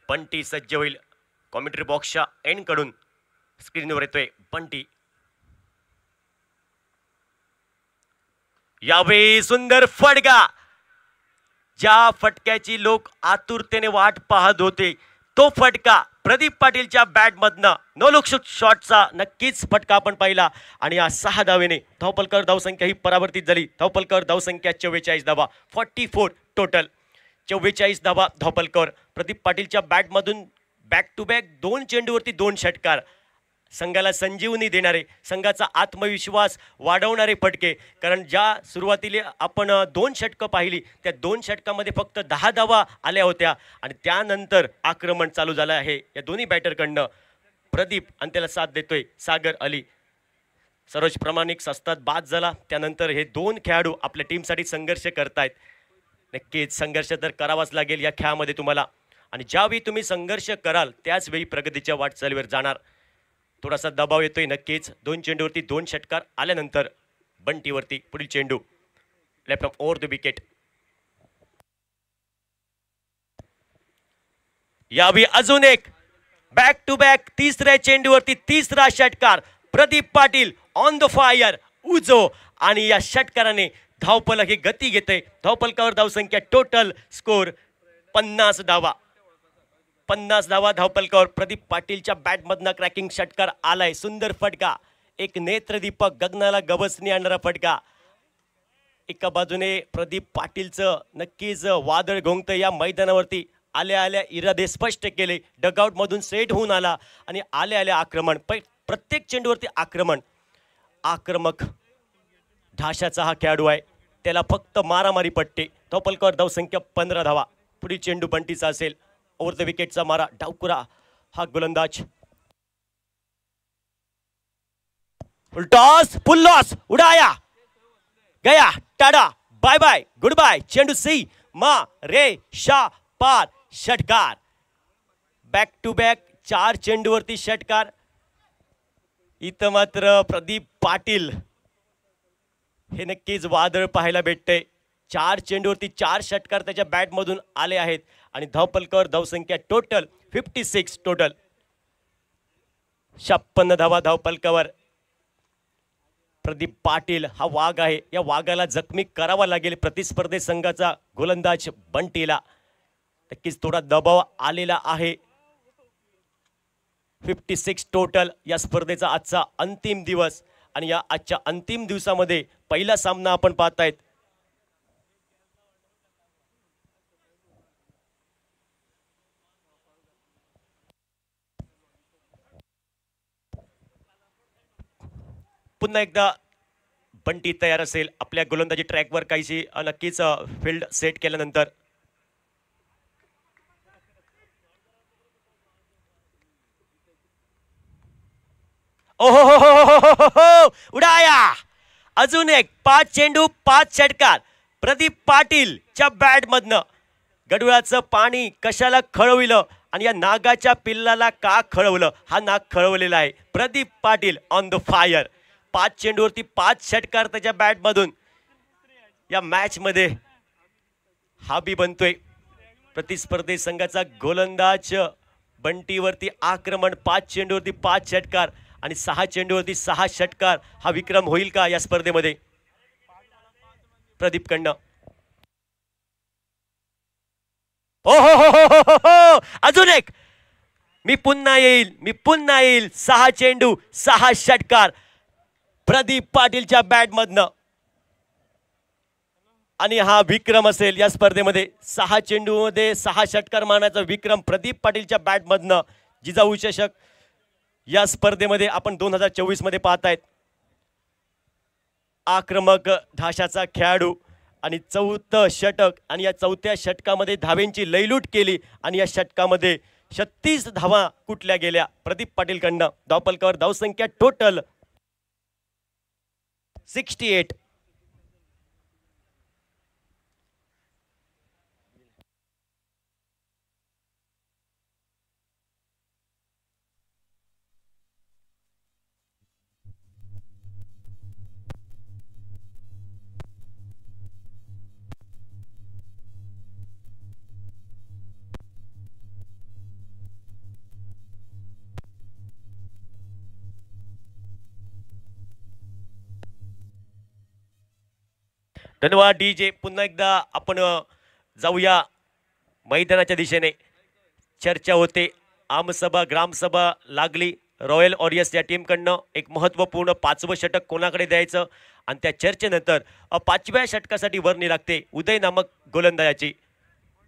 बंटी सज्ज होईल. कॉमेंट्री बॉक्सच्या एंड कडून स्क्रीनवर येतोय बंटी. यावेळी सुंदर फटका, ज्या फटक्याची लोक आतुरतेने वाट पाहत होते तो फटका प्रदीप पाटीलच्या बॅटमधनं नो लुक शॉटचा नक्कीच फटका आपण पाहिला आणि या 6 धावेने धावपलकावर धावसंख्या ही परावर्तित झाली. धावपलकावर धावसंख्या 44 धावा, 44 टोटल. 44 धावा धावपलकावर प्रदीप पाटीलच्या बॅटमधून बॅक टू बॅक 2 चेंडूवरती 2 षटकार. संघाला संजीवनी देणारे, संघाचा आत्मविश्वास वाढवणारे फटके. कारण ज्या सुरुवातीला आपण 2 षटकं पाहिली त्या 2 षटकामध्ये फक्त 10 धावा आल्या होत्या आणि त्यानंतर आक्रमण चालू झालं आहे या दोन्ही बॅटरकडनं. प्रदीप आणि त्याला साथ देतोय सागर अली. सरोज प्रामाणिक सस्तात बाद झाला. त्यानंतर हे 2 खेळाडू आपल्या टीमसाठी संघर्ष करतायत. नक्कीच संघर्ष तर करावाच लागेल या खेळामध्ये तुम्हाला आणि ज्यावेळी तुम्ही संघर्ष कराल त्याच वेळी प्रगतीच्या वाटचालीवर जाणार. थोडासा दबाव येतोय नक्कीच. 2 चेंडूवरती 2 षटकार आल्यानंतर बंटीवरती पुढील चेंडू. Left of over the wicket. यावी अजून एक बॅक टू बॅक तिसऱ्या चेंडूवरती तिसरा षटकार. Pradeep Patil on the fire उजो आणि या षटकाराने धावफलक ही गती घेते. धावफलकावर धावसंख्या टोटल स्कोर 50 धावा. 50 धावा धावफलकावर. प्रदीप पाटीलच्या बॅटमधनं क्रॅकिंग षटकार आलाय. सुंदर फटका. एक नेत्रदीपक गगनाला गवसणी आणणारा फटका. एका बाजूने प्रदीप पाटीलचं नक्कीच वादळ घोंगतं या मैदानावरती. आल्या आल्या इरादे स्पष्ट केले. डगआउट मधून सेट होऊन आला आणि आल्या आल्या आक्रमण. प्रत्येक चेंडूवरती आक्रमण. आक्रमक ढाशाचा हा खेळाडू आहे. त्याला फक्त मारामारी पट्टे. धावफलकावर धावसंख्या 15 धावा. पुढील चेंडू बंटीचा असेल. ओव्हर द विकेटचा मारा. डावकुरा हा गोलंदाज. Toss full loss. उडाया गया. Tada bye bye goodbye. चेंडू सी मा रे शा पार. षटकार. बॅक टू बॅक 4 चेंडूवरती षटकार. इथं मात्र प्रदीप पाटील हे नक्कीच वादळ पाहायला भेटते. 4 चेंडूवरती 4 षटकार त्याच्या बॅटमधून आले आहेत आणि धावफलकावर धावसंख्या टोटल 56 टोटल. 56 धावा धावफलकावर. प्रदीप पाटील हा वाघ आहे. या वाघाला जखमी करावा लागेल प्रतिस्पर्धी संघाचा गोलंदाज बंटीला. नक्कीच थोडा दबाव आलेला आहे. 56 टोटल. या स्पर्धेचा आजचा अंतिम दिवस आणि या आजच्या अंतिम दिवसामध्ये पहिला सामना आपण पाहतायत. पुन्हा एकदा बंटी तयार असेल आपल्या गोलंदाजी ट्रॅकवर. काहीशी नक्कीच फील्ड सेट केल्यानंतर ओहो हो हो हो हो हो उडाया. अजून एक 5 चेंडू 5 षटकार. प्रदीप पाटीलच्या बॅटमधनं गडुळाचं पाणी कशाला खळविलं आणि या नागाच्या पिल्लाला का खळवलं. हा नाग खळवलेला आहे. Pradeep Patil on the fire. 5 चेंडूवरती 5 षटकार त्याच्या बॅटमधून. या मॅच मध्ये हा बी बनतोय प्रतिस्पर्धी संघाचा गोलंदाज. बंटीवरती आक्रमण. 5 चेंडूवरती 5 षटकार आणि 6 चेंडूवरती 6 षटकार. हा विक्रम होईल का या स्पर्धेमध्ये प्रदीप कडनं. ओ हो हो हो हो हो. अजून एक. मी पुन्हा येईल 6 चेंडू 6 षटकार प्रदीप पाटीलच्या बॅटमधनं आणि हा विक्रम असेल या स्पर्धेमध्ये. 6 चेंडूमध्ये 6 षटकार मारण्याचा विक्रम प्रदीप पाटीलच्या बॅटमधनं. जिजाऊ चषक या स्पर्धेमध्ये आपण 2024 मध्ये पाहतायत. आक्रमक ढाशाचा खेळाडू आणि 4थं षटक आणि या 4थ्या षटकामध्ये धावेंची लयलूट केली आणि या षटकामध्ये 36 धावा कुठल्या गेल्या प्रदीप पाटील कडनं. धावफलकावर धावसंख्या टोटल 68. धन्यवाद डीजे. पुन्हा एकदा आपण जाऊया मैदानाच्या दिशेने. चर्चा होते. आमसभा ग्रामसभा लागली. रॉयल वॉरियर्स या टीमकडनं एक महत्त्वपूर्ण 5वं षटक कोणाकडे द्यायचं आणि त्या चर्चेनंतर 5व्या षटकासाठी वर्णी लागते उदय नामक गोलंदाजाची.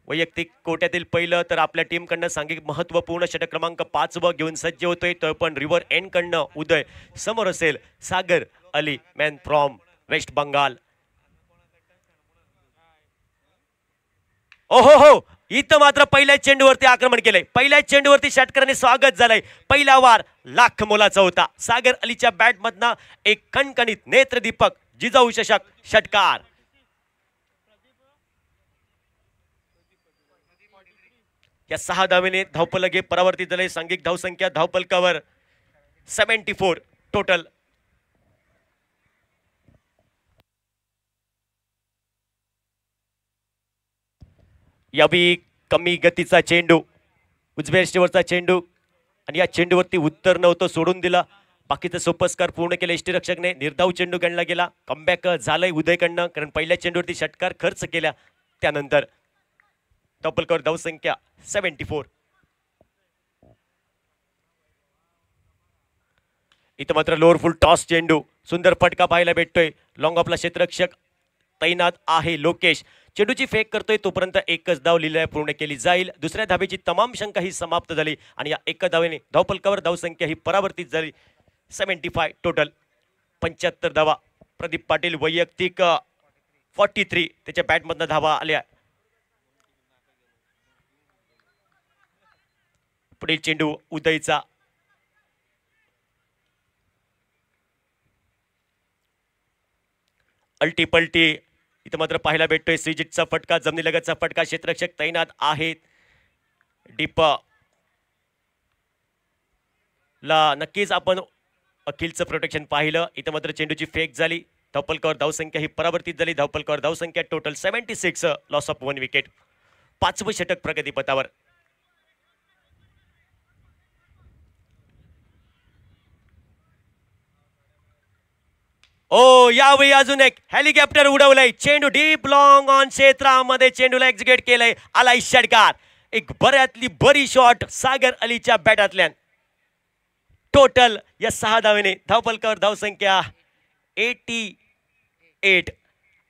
वैयक्तिक कोट्यातील पहिलं तर आपल्या टीमकडनं सांघिक महत्त्वपूर्ण षटक क्रमांक 5 घेऊन सज्ज होतोय. तर पण रिव्हर एंड कडनं उदय. समोर असेल सागर अली मॅन फ्रॉम वेस्ट बंगाल. ओहो हो. इथं मात्र पहिल्या चेंडूवरती आक्रमण केलंय. पहिल्या चेंडूवरती षटकाराने स्वागत झालंय. पहिला वार लाख मोलाचा होता. सागर अलीच्या बॅटमधनं एक कणकणीत नेत्रदीपक जिजाऊ चषक षटकार. या 6 धावेने धावफलक परावर्तित झाले. सांघिक धावसंख्या धावफलकावर 74 टोटल. यावेळी कमी गतीचा चेंडू, उजव्या यष्टीवरचा चेंडू आणि या चेंडूवरती उत्तर नव्हतं, सोडून दिला. बाकीचं सोपस्कार पूर्ण केलं यष्टीरक्षकने. निर्धाव चेंडू गणला गेला. कमबॅक झालंय उदयकडनं, कारण पहिल्या चेंडूवरती षटकार खर्च केल्या. त्यानंतर टॉपलकर धावसंख्या 74. इथं मात्र लोअर फुल टॉस चेंडू, सुंदर फटका पाहायला भेटतोय. लॉंग ऑफला क्षेत्ररक्षक तैनात आहे लोकेश. चेंडूची फेक करतोय तोपर्यंत एकच धाव लिलाय पूर्ण केली जाईल. दुसऱ्या धावेची तमाम शंका ही समाप्त झाली आणि या एका धावेने धावफलकावर धावसंख्या ही परावर्तित झाली. 75 टोटल, 75 धावा. प्रदीप पाटील वैयक्तिक 43 त्याच्या बॅटमधनं धावा आल्या. पुढील चेंडू उदयचा. अल्टी पलटी इथं मात्र पाहायला भेटतोय. श्रीजितचा फटका, जमिनीलगतचा फटका. क्षेत्ररक्षक तैनात आहेत. डीप ला नक्कीच आपण अखिलचं प्रोटेक्शन पाहिलं. इथं मात्र चेंडूची फेक झाली. धावफलकावर धावसंख्या ही परावर्तित झाली. धावफलकावर धावसंख्या टोटल 76, लॉस ऑफ 1 विकेट. 5वं षटक प्रगतीपथावर. ओ यावेळी अजून एक हेलिकॉप्टर उडवलंय. चेंडू डीप लॉंग ऑन क्षेत्रामध्ये चेंडूला एक्झिक्यूट केलंय. आलाय षटकार. एक बऱ्यातली बरी शॉट सागर अलीच्या बॅटातल्या. टोटल या 6 धावेने धावफलकावर धावसंख्या 88,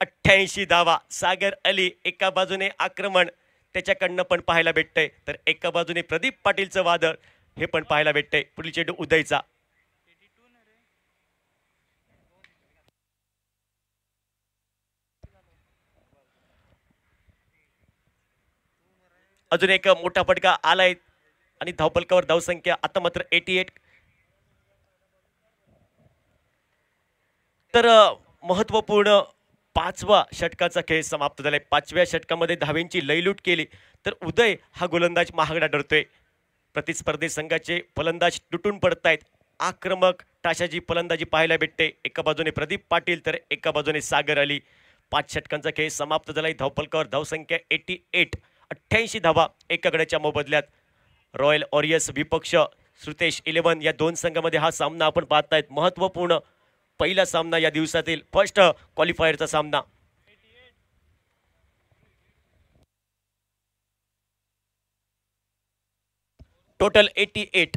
88 धावा. सागर अली एका बाजूने आक्रमण त्याच्याकडनं पण पाहायला भेटतंय, तर एका बाजूने प्रदीप पाटीलचं वादळ हे पण पाहायला भेटतंय. पुढील चेंडू उदयचा. अजून एक मोठा फटका आलाय आणि धावफलकावर धावसंख्या आता मात्र 88. तर महत्वपूर्ण 5वा षटकाचा खेळ समाप्त झालाय. 5व्या षटकामध्ये धावेंची लयलूट केली तर उदय हा गोलंदाज महागडा ठरतोय. प्रतिस्पर्धी संघाचे फलंदाज तुटून पडतायत. आक्रमक टाशाची फलंदाजी पाहायला भेटते. एका बाजूने प्रदीप पाटील तर एका बाजूने सागर अली. 5 षटकांचा खेळ समाप्त झालाय. धावफलकावर धावसंख्या 88, 88 धावा एका गड्याच्या मोबदल्यात. रॉयल वॉरियर्स विपक्ष श्रुतेश 11 या दोन संघामध्ये हा सामना आपण पाहतायत. महत्वपूर्ण पहिला सामना या दिवसातील, फर्स्ट क्वालिफायरचा सामना. टोटल 88.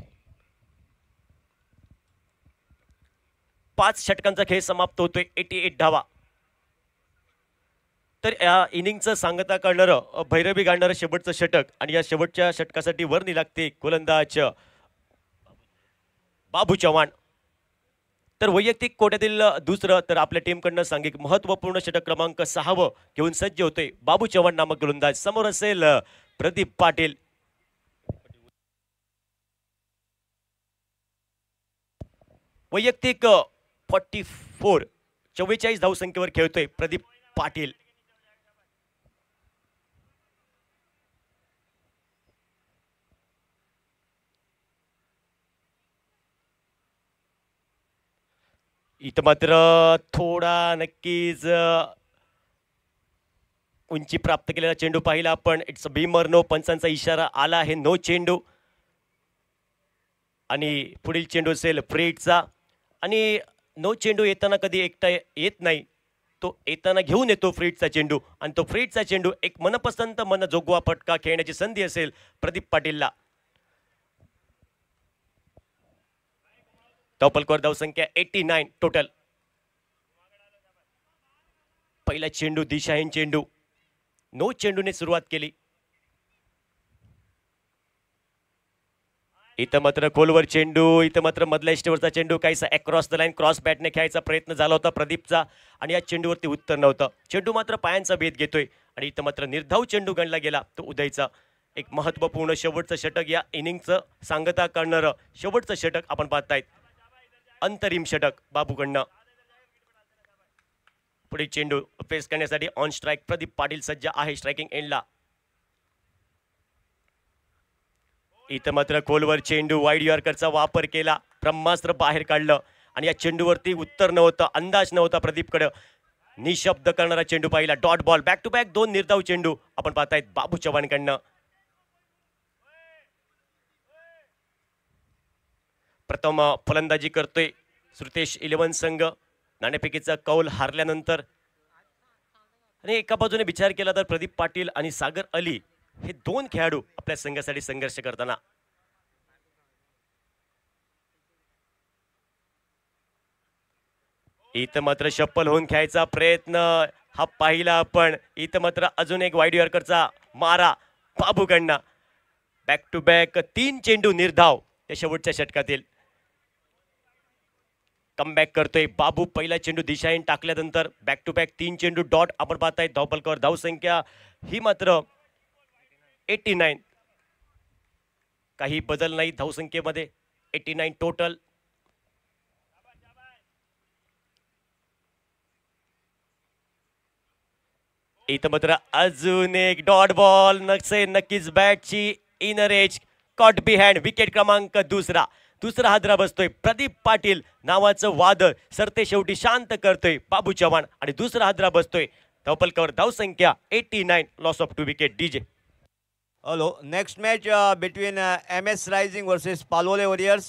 5 षटकांचा खेळ समाप्त होतोय. 88 धावा. तर या इनिंगचं सांगता करणारं भैरवी गाडणारं शेवटचं षटक आणि या शेवटच्या षटकासाठी वर्णी लागते गोलंदाज बाबू चव्हाण. तर वैयक्तिक कोट्यातील दुसरं तर आपल्या टीमकडनं सांगिक महत्वपूर्ण षटक क्रमांक 6 घेऊन सज्ज होते बाबू चव्हाण नामक गोलंदाज. समोर असेल प्रदीप पाटील. वैयक्तिक 44, 44 धावसंख्येवर खेळतोय प्रदीप पाटील. इथं मात्र थोडा नक्कीच उंची प्राप्त केलेला चेंडू पाहिला आपण. इट्स बीमर नो, पंचांचा इशारा आला आहे. नो चेंडू आणि पुढील चेंडू असेल फ्रीडचा. आणि नो चेंडू येताना कधी एकटा येत नाही, तो येताना घेऊन येतो फ्रीडचा चेंडू. आणि तो फ्रीडचा चेंडू एक मनपसंत मनजोगवा फटका खेळण्याची संधी असेल प्रदीप पाटीलला. धावफलकावर धावसंख्या 89 टोटल. पहिला चेंडू दिशाहीन चेंडू. नो चेंडूने सुरुवात केली. इथं मात्र खोलवर चेंडू. इथं मात्र मधल्या इष्टवरचा चेंडू काहीसा अक्रॉस द लाईन क्रॉस बॅटने खेळायचा प्रयत्न झाला होता प्रदीपचा आणि या चेंडूवरती उत्तर नव्हतं. चेंडू मात्र पायांचा भेद घेतोय आणि इथं मात्र निर्धाव चेंडू गणला गेला तो उदयचा. एक महत्वपूर्ण शेवटचं षटक, या इनिंगचं सांगता करणारं शेवटचं षटक आपण पाहतायत. अंतरिम षटक बाबूकडनं. पुढे चेंडू फेस करण्यासाठी ऑन स्ट्राईक प्रदीप पाटील सज्ज आहे स्ट्रायकिंग एंडला. इथं मात्र खोलवर चेंडू वाईड यॉर्करचा वापर केला. ब्रह्मास्त्र बाहेर काढलं आणि या चेंडूवरती उत्तर नव्हतं, अंदाज नव्हता प्रदीपकडं. निशब्द करणारा चेंडू पाहिला. Dot ball, back to back 2 निर्धाव चेंडू आपण पाहतायत बाबू चव्हाणकडनं. प्रथम फलंदाजी करतोय श्रुतेश 11 संघ. नाणेफेकीचा कौल हारल्यानंतर आणि एका बाजूने विचार केला तर प्रदीप पाटील आणि सागर अली हे 2 खेळाडू आपल्या संघासाठी संघर्ष करताना. इथं मात्र शप्पल होऊन खेळायचा प्रयत्न हा पाहिला आपण. इथं मात्र अजून एक वाईड यॉर्करचा मारा बाबूकडनं. बॅक टू बॅक 3 चेंडू निर्धाव त्या शेवटच्या षटकातील. कमबॅक करतोय बाबू. पहिला चेंडू दिशाहीन टाकल्यानंतर बॅक टू बॅक 3 चेंडू डॉट आपण पाहताय. धावफलकावर धावसंख्या ही मात्र 89. काही बदल नाही धावसंख्येमध्ये. 89 टोटल. इथं मात्र अजून एक डॉट बॉल. नक्कीच बॅटची inner edge caught behind. Wicket क्रमांक दुसरा हादरा बसतोय. प्रदीप पाटील नावाचं वादळ सरते शेवटी शांत करतोय बाबू चव्हाण आणि दुसरा हादरा बसतोय. धावफलकावर धावसंख्या 89. Loss of 2 wicket. DJ. Hello. Next match between MS Rising versus Palolem Warriors.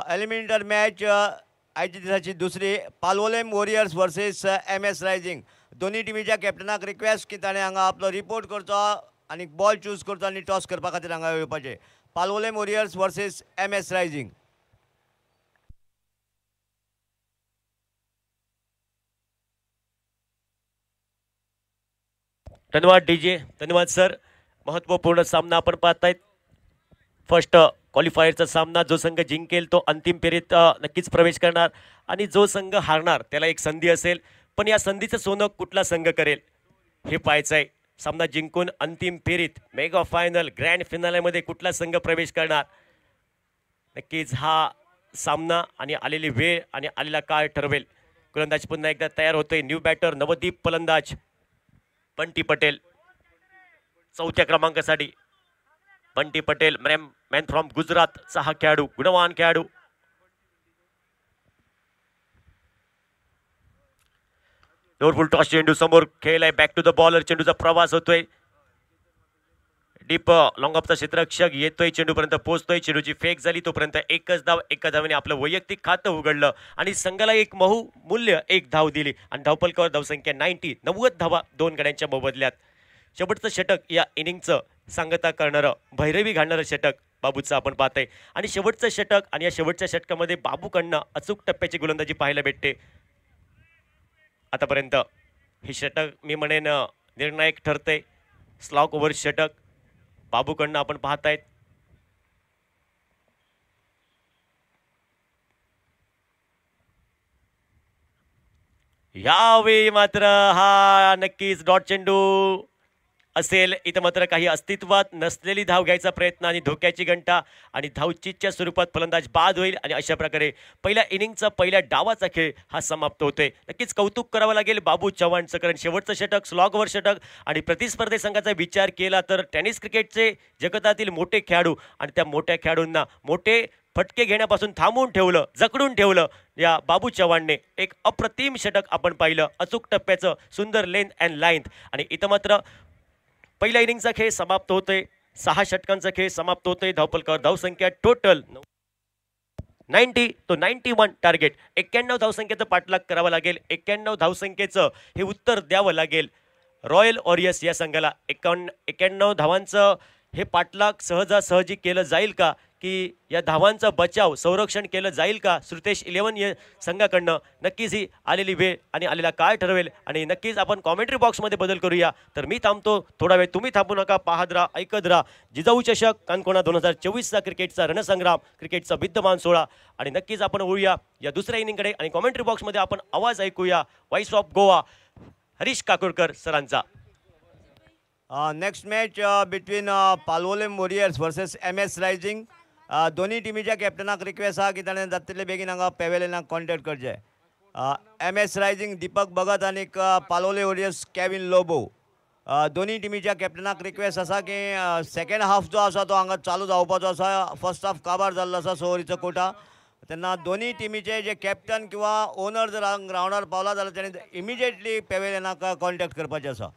Eliminator match आयच्या दिसाची दुसरी. Palolem Warriors versus MS Rising. दोन्ही टिमीच्या कॅप्टनाक रिक्वेस्ट की ताणें हांगा आपलो रिपोर्ट करचो आनी बॉल चूज करचो आनी टॉस करपा खातीर हांगा येवपाचें. पालवलेम वॉरियर्स वर्सेस MS रायझिंग. धन्यवाद डीजे. धन्यवाद सर. महत्वपूर्ण सामना आपण पाहतायत. फर्स्ट क्वालिफायरचा सामना. जो संघ जिंकेल तो अंतिम फेरीत नक्कीच प्रवेश करणार आणि जो संघ हारणार त्याला एक संधी असेल. पण या संधीचं सोनं कुठला संघ करेल हे पाहायचं आहे. सामना जिंकून अंतिम फेरीत मेगा फायनल ग्रँड फिनालेमध्ये कुठला संघ प्रवेश करणार नक्कीच हा सामना आणि आलेली वेळ आणि आलेला काळ ठरवेल. गोलंदाज पुन्हा एकदा तयार होतोय. न्यू बॅटर नवदीप फलंदाज बंटी पटेल. 4थ्या क्रमांकासाठी बंटी पटेल मॅन फ्रॉम गुजरातचा हा खेळाडू. गुणवान खेळाडू. फुल टॉस चेंडू समोर खेळलाय. Back to the bowler. चेंडूचा प्रवास होतोय. डीप लॉंग ऑफचा क्षेत्ररक्षक येतोय. चेंडूपर्यंत पोहोचतोय. चेंडूची फेक झाली तोपर्यंत एकच धाव. एका धावेने आपलं वैयक्तिक खातं उघडलं आणि संघाला एक मूल्य 1 धाव दिली आणि धावफलकावर धावसंख्या 90 धावा 2 गड्यांच्या मोबदल्यात. शेवटचं षटक या इनिंगचं सांगता करणारं भैरवी घालणारं षटक बाबूचं आपण पाहतोय आणि शेवटचं षटक आणि या शेवटच्या षटकामध्ये बाबूकडनं अचूक टप्प्याची गोलंदाजी पाहायला भेटते. आतापर्यंत हे षटक मी म्हणेन निर्णायक ठरते. स्लॉक ओव्हर षटक बाबूकडनं आपण पाहतायत. यावेळी मात्र हा नक्कीच डॉट चेंडू असेल. इथं मात्र काही अस्तित्वात नसलेली धाव घ्यायचा प्रयत्न आणि धोक्याची घंटा आणि धावचीच्या स्वरूपात फलंदाज बाद होईल आणि अशा प्रकारे पहिल्या इनिंगचा पहिल्या डावाचा खेळ हा समाप्त होतोय. नक्कीच कौतुक करावं लागेल बाबू चव्हाणचं, कारण शेवटचं षटक स्लॉगवर षटक आणि प्रतिस्पर्धी संघाचा विचार केला तर टेनिस क्रिकेटचे जगतातील मोठे खेळाडू आणि त्या मोठ्या खेळाडूंना मोठे फटके घेण्यापासून थांबवून ठेवलं, जकडून ठेवलं या बाबू चव्हाणने. एक अप्रतिम षटक आपण पाहिलं, अचूक टप्प्याचं सुंदर लेंथ अँड लाईन्थ. आणि इथं मात्र पहिल्या इनिंगचा खेळ समाप्त होतोय. 6 षटकांचा खेळ समाप्त होतोय. धावफलकावर धावसंख्या टोटल 90 तो 91 टार्गेट. 91 धावसंख्येचं पाठलाग करावा लागेल. 91 धावसंख्येचं हे उत्तर द्यावं लागेल रॉयल वॉरियर्स या संघाला. 91 धावांचं हे पाठलाग सहजासहजी केलं जाईल का, की या धावांचा बचाव संरक्षण केलं जाईल का श्रुतेश 11 या संघाकडनं, नक्कीच ही आलेली वेळ आणि आलेला काळ ठरवेल. आणि नक्कीच आपण कॉमेंट्री बॉक्समध्ये बदल करूया. तर मी थांबतो थोडा वेळ, तुम्ही थांबू नका, पाहत राहा, ऐकत राहा. जिजाऊ चषक कानकोणा 2024चा क्रिकेटचा रणसंग्राम, क्रिकेटचा विद्यमान सोहळा. आणि नक्कीच आपण वळूया या दुसऱ्या इनिंगकडे आणि कॉमेंट्री बॉक्समध्ये आपण आवाज ऐकूया व्हॉइस ऑफ गोवा हरीश काकोडकर सरांचा. Next match between Palolem Warriors versus MS Rising. दोन्ही टिमीच्या कॅप्टनाक रिक्वेस्ट आहा की ताणें जाता तितले बेगीन हांगा पॅवेलियनाक कॉन्टॅक्ट करचे. MS रायझिंग दीपक भगत आणि पालवले वॉरियर्स केविन लोबो. दोन्ही टिमीच्या कॅप्टनाक रिक्वेस्ट आसा की सेकंड हाफ जो आसा तो हांगा चालू जावपाचो आसा. फर्स्ट हाफ काबार जाल्लो आसा 6 ओव्हरीचो कोटा. तेन्ना दोनी टिमीचे जे कॅप्टन किंवा ओनर जर ग्रावंडार पावला जाल्यार तेणें इमिजिएटली पॅवेलियनाक कॉन्टॅक्ट करपाचें आसा.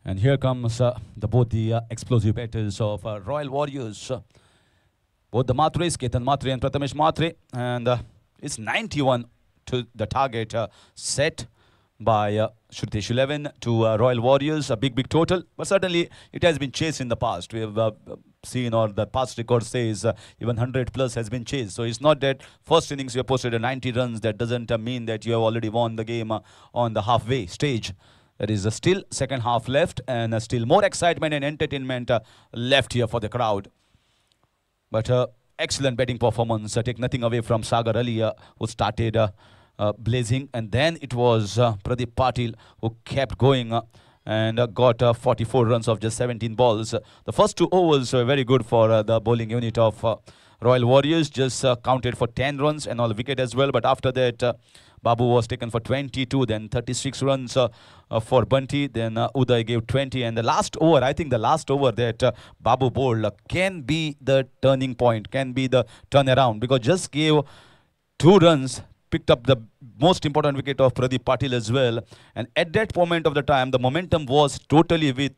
And here comes both the explosive battles of Royal Warriors. Both the Matres, Ketan Matre and Prathamesh Matre. And it's 91 to the target set by Shritesh 11 to Royal Warriors. A big total. But certainly it has been chased in the past. We have seen, or the past record says, even 100 plus has been chased. So it's not that first innings you have posted a 90 runs. That doesn't mean that you have already won the game on the halfway stage. There is still second half left, and still more excitement and entertainment left here for the crowd. But excellent batting performance. Take nothing away from Sagar Ali, who started blazing, and then it was Pradeep Patil who kept going and got 44 runs of just 17 balls. The first 2 overs were very good for the bowling unit of Royal Warriors. Just counted for 10 runs and all wicket as well. But after that, Babu was taken for 22, then 36 runs for Bunty, then Uday gave 20, and the last over, I think the last over that Babu bowled can be the turning point, can be the turnaround, because just gave 2 runs, picked up the most important wicket of Pradeep Patil as well, and at that moment of the time, the momentum was totally with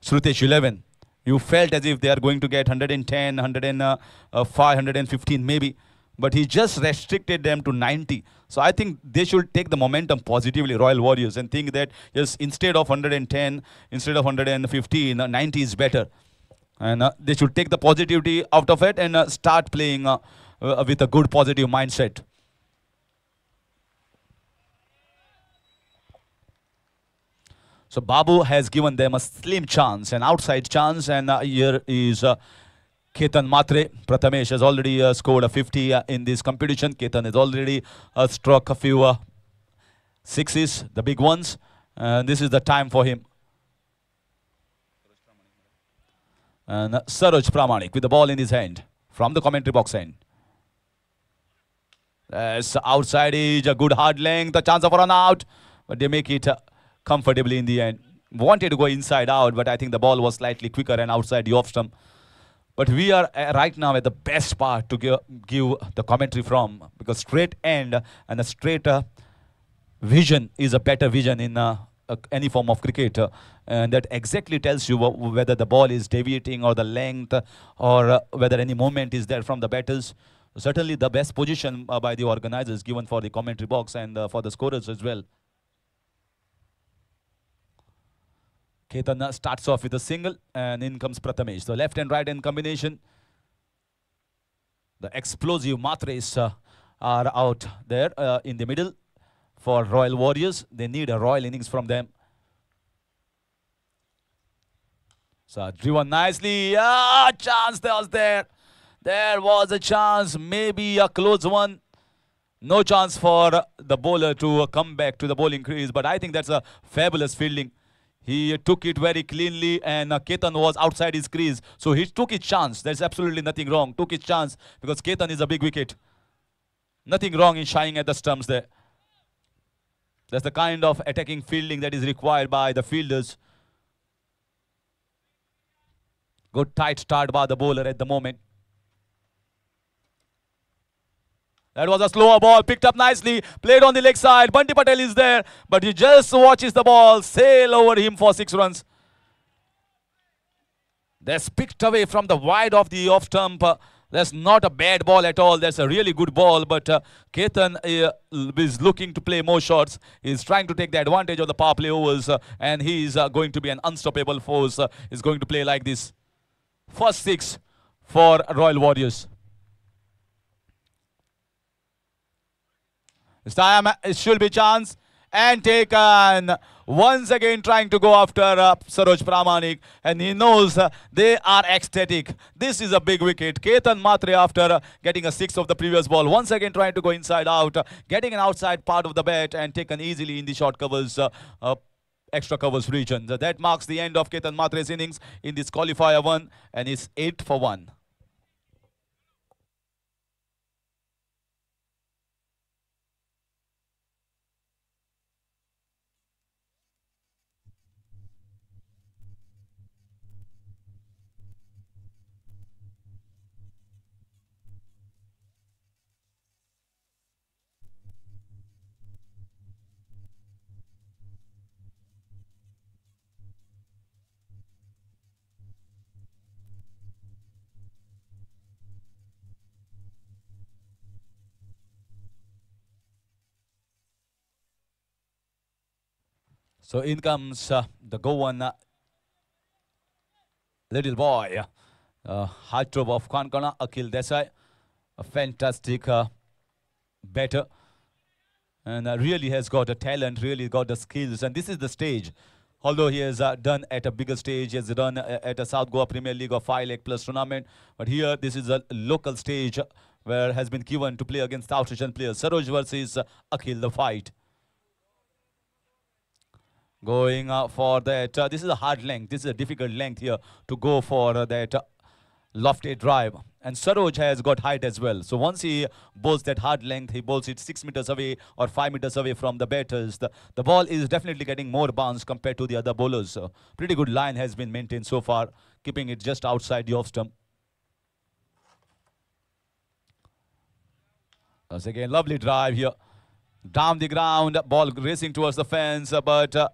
Shritesh 11. You felt as if they are going to get 110, 105, 115 maybe, but he just restricted them to 90. So I think they should take the momentum positively, Royal Warriors, and think that, yes, instead of 110, instead of 115, 90 is better. And they should take the positivity out of it and start playing with a good positive mindset. So Babu has given them a slim chance, an outside chance, and here is Ketan Matre. Prathamesh has already scored a 50 in this competition. Ketan has already struck a few sixes, the big ones. And this is the time for him. And Saroj Pramanik with the ball in his hand from the commentary box end. Yes, outside edge, a good hard length, a chance of a run out, but they make it comfortably in the end. Wanted to go inside out, but I think the ball was slightly quicker and outside the off stump. But we are right now at the best part to give the commentary from, because straight end and a straight vision is a better vision in any form of cricket. And that exactly tells you whether the ball is deviating or the length or whether any movement is there from the batters. Certainly the best position by the organizers given for the commentary box and for the scorers as well. Ketan starts off with a single and in comes Prathamesh. So left and right hand combination. The explosive Matres are out there in the middle for Royal Warriors. They need a royal innings from them. So driven nicely. Chance was there. There was a chance, maybe a close one. No chance for the bowler to come back to the bowling crease, but I think that's a fabulous fielding. He took it very cleanly, and Ketan was outside his crease. So he took his chance. There's absolutely nothing wrong. Took his chance because Ketan is a big wicket. Nothing wrong in shying at the stumps there. That's the kind of attacking fielding that is required by the fielders. Good tight start by the bowler at the moment. That was a slower ball, picked up nicely, played on the leg side. Bunty Patel is there, but he just watches the ball sail over him for 6 runs. That's picked away from the wide of the off stump. That's not a bad ball at all. That's a really good ball, but Ketan is looking to play more shots. He's trying to take the advantage of the power play overs, and he is going to be an unstoppable force. He's going to play like this. First 6 for Royal Warriors. This time it should be chance and taken. Once again trying to go after Saroj Pramanik, and he knows they are ecstatic. This is a big wicket. Ketan Matre, after getting a 6 of the previous ball, once again trying to go inside out, getting an outside part of the bat and taken easily in the short covers, extra covers region. That marks the end of Ketan Matre's innings in this qualifier 1, and it's 8 for 1. So in comes the Goan little boy, heartthrob of Konkona, Akhil Desai, a fantastic batter, and really has got a talent, really got the skills, and this is the stage. Although he has done at a bigger stage, he has done at a South Goa Premier League of 5 lakh plus tournament, but here this is a local stage where has been given to play against South Asian players. Saroj versus Akhil, the fight. Going for that, this is a hard length, this is a difficult length here to go for that lofty drive. And Saroj has got height as well. So once he bowls that hard length, he bowls it 6 meters away or 5 meters away from the batters. The ball is definitely getting more bounce compared to the other bowlers. So pretty good line has been maintained so far, keeping it just outside the off stump. Once again, lovely drive here. Down the ground, ball racing towards the fence, but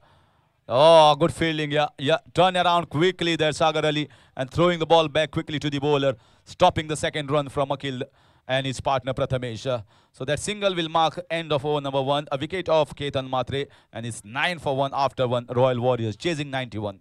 oh, good fielding, yeah. Turn around quickly there, Sagar Ali, and throwing the ball back quickly to the bowler, stopping the second run from Akhil and his partner Prathamesh. So that single will mark end of over number 1, a wicket of Ketan Matre, and it's 9 for 1 after 1. Royal Warriors chasing 91.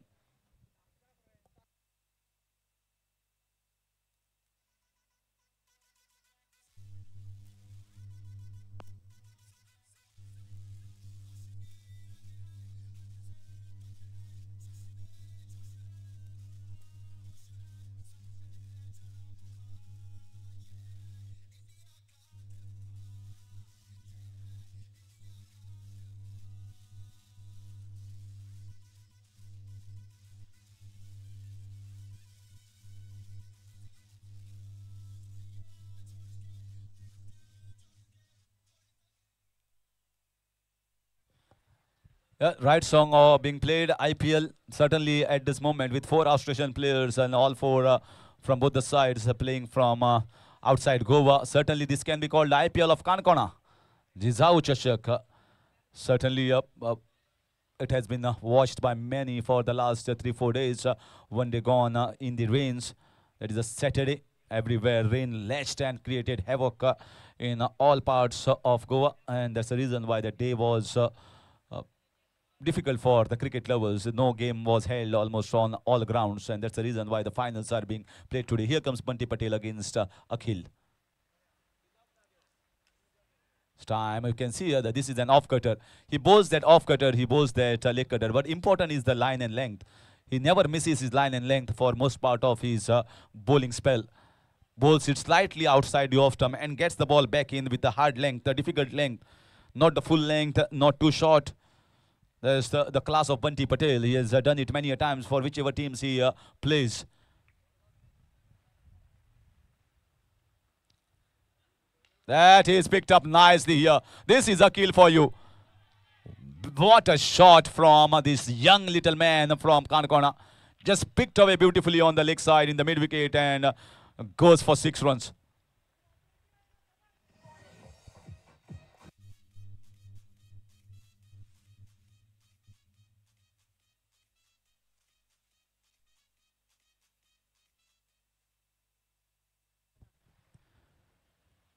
Yeah, right song being played. IPL certainly at this moment with four Australian players and all four from both the sides playing from outside Goa. Certainly this can be called IPL of Kankona. Jizau Chashak. Certainly it has been watched by many for the last 3-4 days. One day gone in the rains. It is a Saturday. Everywhere rain lashed and created havoc in all parts of Goa. And that's the reason why the day was difficult for the cricket lovers. No game was held almost on all grounds, and that's the reason why the finals are being played today. Here comes Bunty Patel against Akhil. It's time. You can see that this is an off-cutter. He bowls that off-cutter, he bowls that leg cutter. But important is the line and length. He never misses his line and length for most part of his bowling spell. Bowls it slightly outside the off-stump and gets the ball back in with the hard length, the difficult length. Not the full length, not too short. There's the class of Bunty Patel. He has done it many a times for whichever teams he plays. That is picked up nicely here. This is a kill for you. What a shot from this young little man from Kankona. Just picked away beautifully on the leg side in the mid wicket and goes for 6 runs.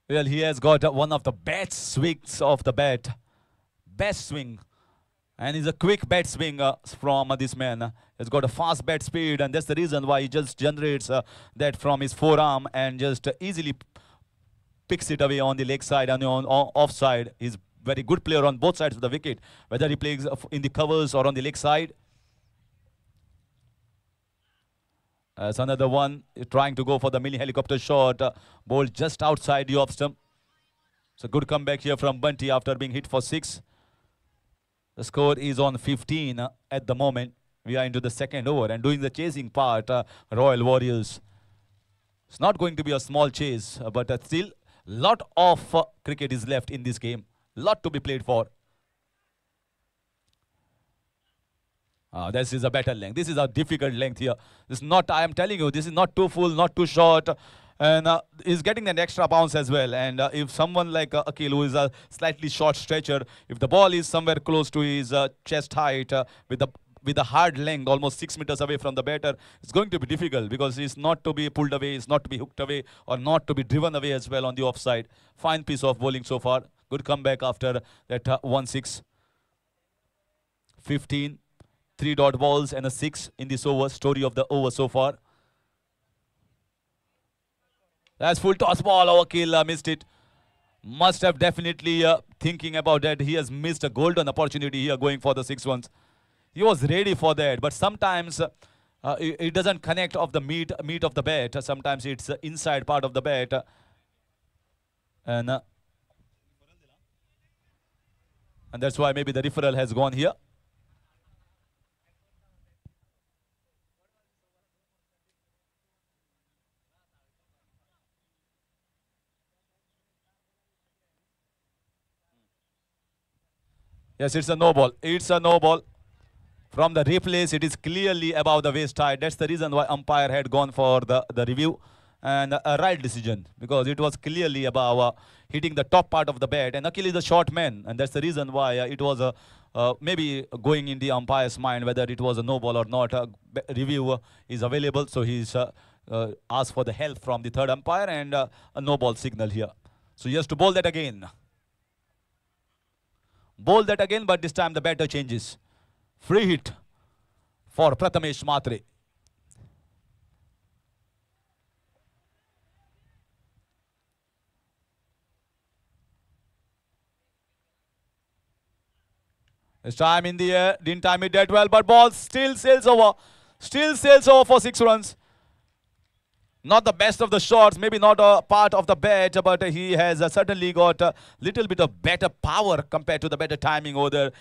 Well, he has got one of the best swings of the bat. Best swing. And it's a quick bat swing from this man. He's got a fast bat speed, and that's the reason why he just generates that from his forearm and just easily picks it away on the leg side and on offside. He's very good player on both sides of the wicket, whether he plays in the covers or on the leg side. As another one trying to go for the mini helicopter shot, bowled just outside the off stump. It's a good comeback here from Bunty after being hit for 6. The score is on 15 at the moment. We are into the second over and doing the chasing part, Royal Warriors. It's not going to be a small chase, but still lot of cricket is left in this game. Lot to be played for. This is a better length. This is a difficult length here. This is not, I am telling you, this is not too full, not too short. And he's getting an extra bounce as well. And if someone like Akhil, who is a slightly short stretcher, if the ball is somewhere close to his chest height with a hard length, almost 6 meters away from the batter, it's going to be difficult because it's not to be pulled away, it's not to be hooked away, or not to be driven away as well on the offside. Fine piece of bowling so far. Good comeback after that 1-6. 15. 3 dot balls and a 6 in this over. Story of the over so far. That's full toss ball. Akhil missed it. Must have definitely thinking about that. He has missed a golden opportunity here going for the 6 ones. He was ready for that, but sometimes it doesn't connect off the meat of the bat. Sometimes it's inside part of the bat. And that's why maybe the referral has gone here. Yes, it's a no ball. It's a no ball. From the replays, it is clearly above the waist height. That's the reason why umpire had gone for the review. And a right decision, because it was clearly above hitting the top part of the bat. And Akhil is a short man. And that's the reason why it was maybe going in the umpire's mind whether it was a no ball or not. Review is available. So he's asked for the help from the third umpire and a no ball signal here. So he has to bowl that again. Bowl that again, but this time the batter changes. Free hit for Prathamesh Mhatre. This time in the air, didn't time it that well, but ball still sails over. Still sails over for 6 runs. Not the best of the shots, maybe not a part of the bat, but he has certainly got a little bit of better power compared to the better timing over there.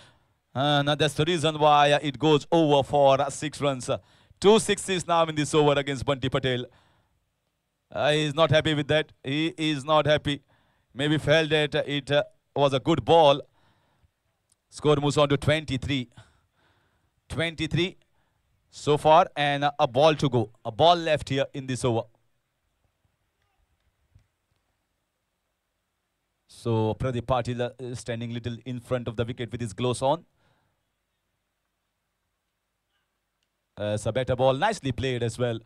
And that's the reason why it goes over for 6 runs. 2 sixes now in this over against Bunty Patel. He is not happy with that. He is not happy. Maybe felt that it was a good ball. Score moves on to 23. 23 so far, and a ball to go. A ball left here in this over. So Pradeep Patil is standing little in front of the wicket with his gloves on. It's a better ball, nicely played as well.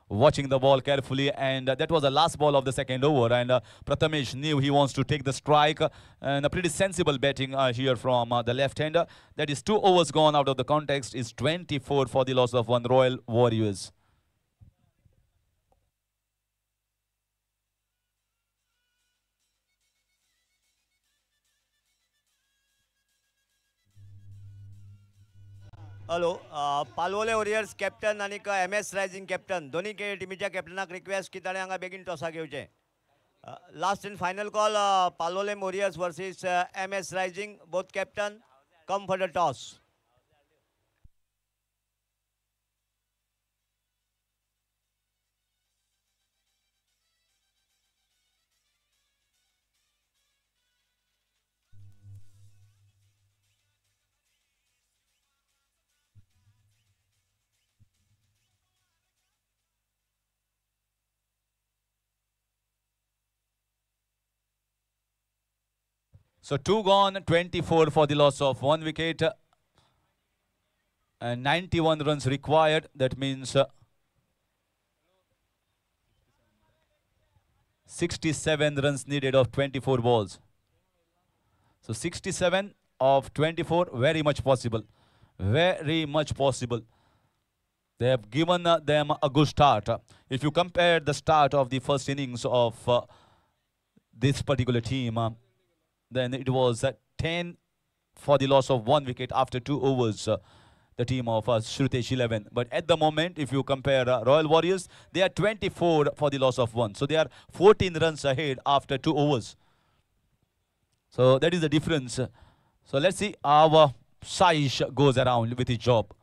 Watching the ball carefully, and that was the last ball of the second over, and Prathamesh knew he wants to take the strike, and a pretty sensible batting here from the left-hander. That is 2 overs gone out of the context, is 24 for the loss of 1 Royal Warriors. Hello Palolem Warriors captain आणि MS Rising captain दोन्ही टिमीच्या कॅप्टनाक request की ताणें हांगा बेगीन टॉसा घेवचें. Last in final call Palolem Warriors versus MS Rising. Both captain come for the toss. So 2 gone, 24 for the loss of 1 wicket. And 91 runs required. That means 67 runs needed of 24 balls. So 67 of 24, very much possible. Very much possible. They have given them a good start. If you compare the start of the first innings of this particular team, then it was 10 for the loss of 1 wicket after 2 overs, the team of Shrutesh 11. But at the moment, if you compare Royal Warriors, they are 24 for the loss of 1. So they are 14 runs ahead after 2 overs. So that is the difference. So let's see how Saish goes around with his job.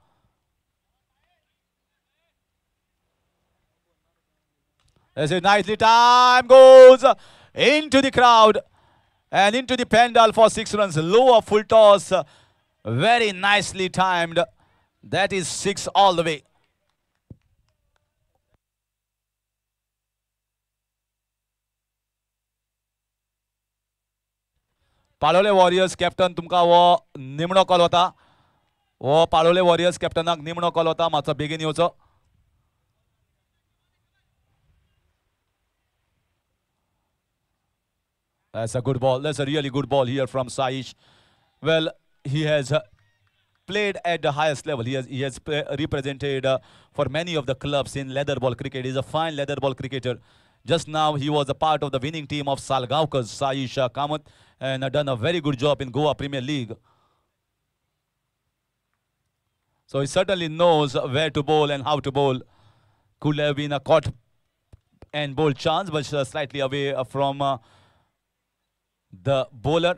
That's it, nicely time goes into the crowd. And into the pendal for 6 runs. Lower full toss. Very nicely timed. That is 6 all the way. Palole Warriors captain तुमका वो निमणो call होता. वो Palole Warriors captainaक निमणो call होता. मातसो बेगीन येवचो. That's a good ball. That's a really good ball here from Saish. Well, he has played at the highest level. He has represented for many of the clubs in leather ball cricket. He's a fine leather ball cricketer. Just now, he was a part of the winning team of Salgaonkars, Saish Kamath, and done a very good job in Goa Premier League. So he certainly knows where to bowl and how to bowl. Could have been a caught and bowl chance, but slightly away from the bowler.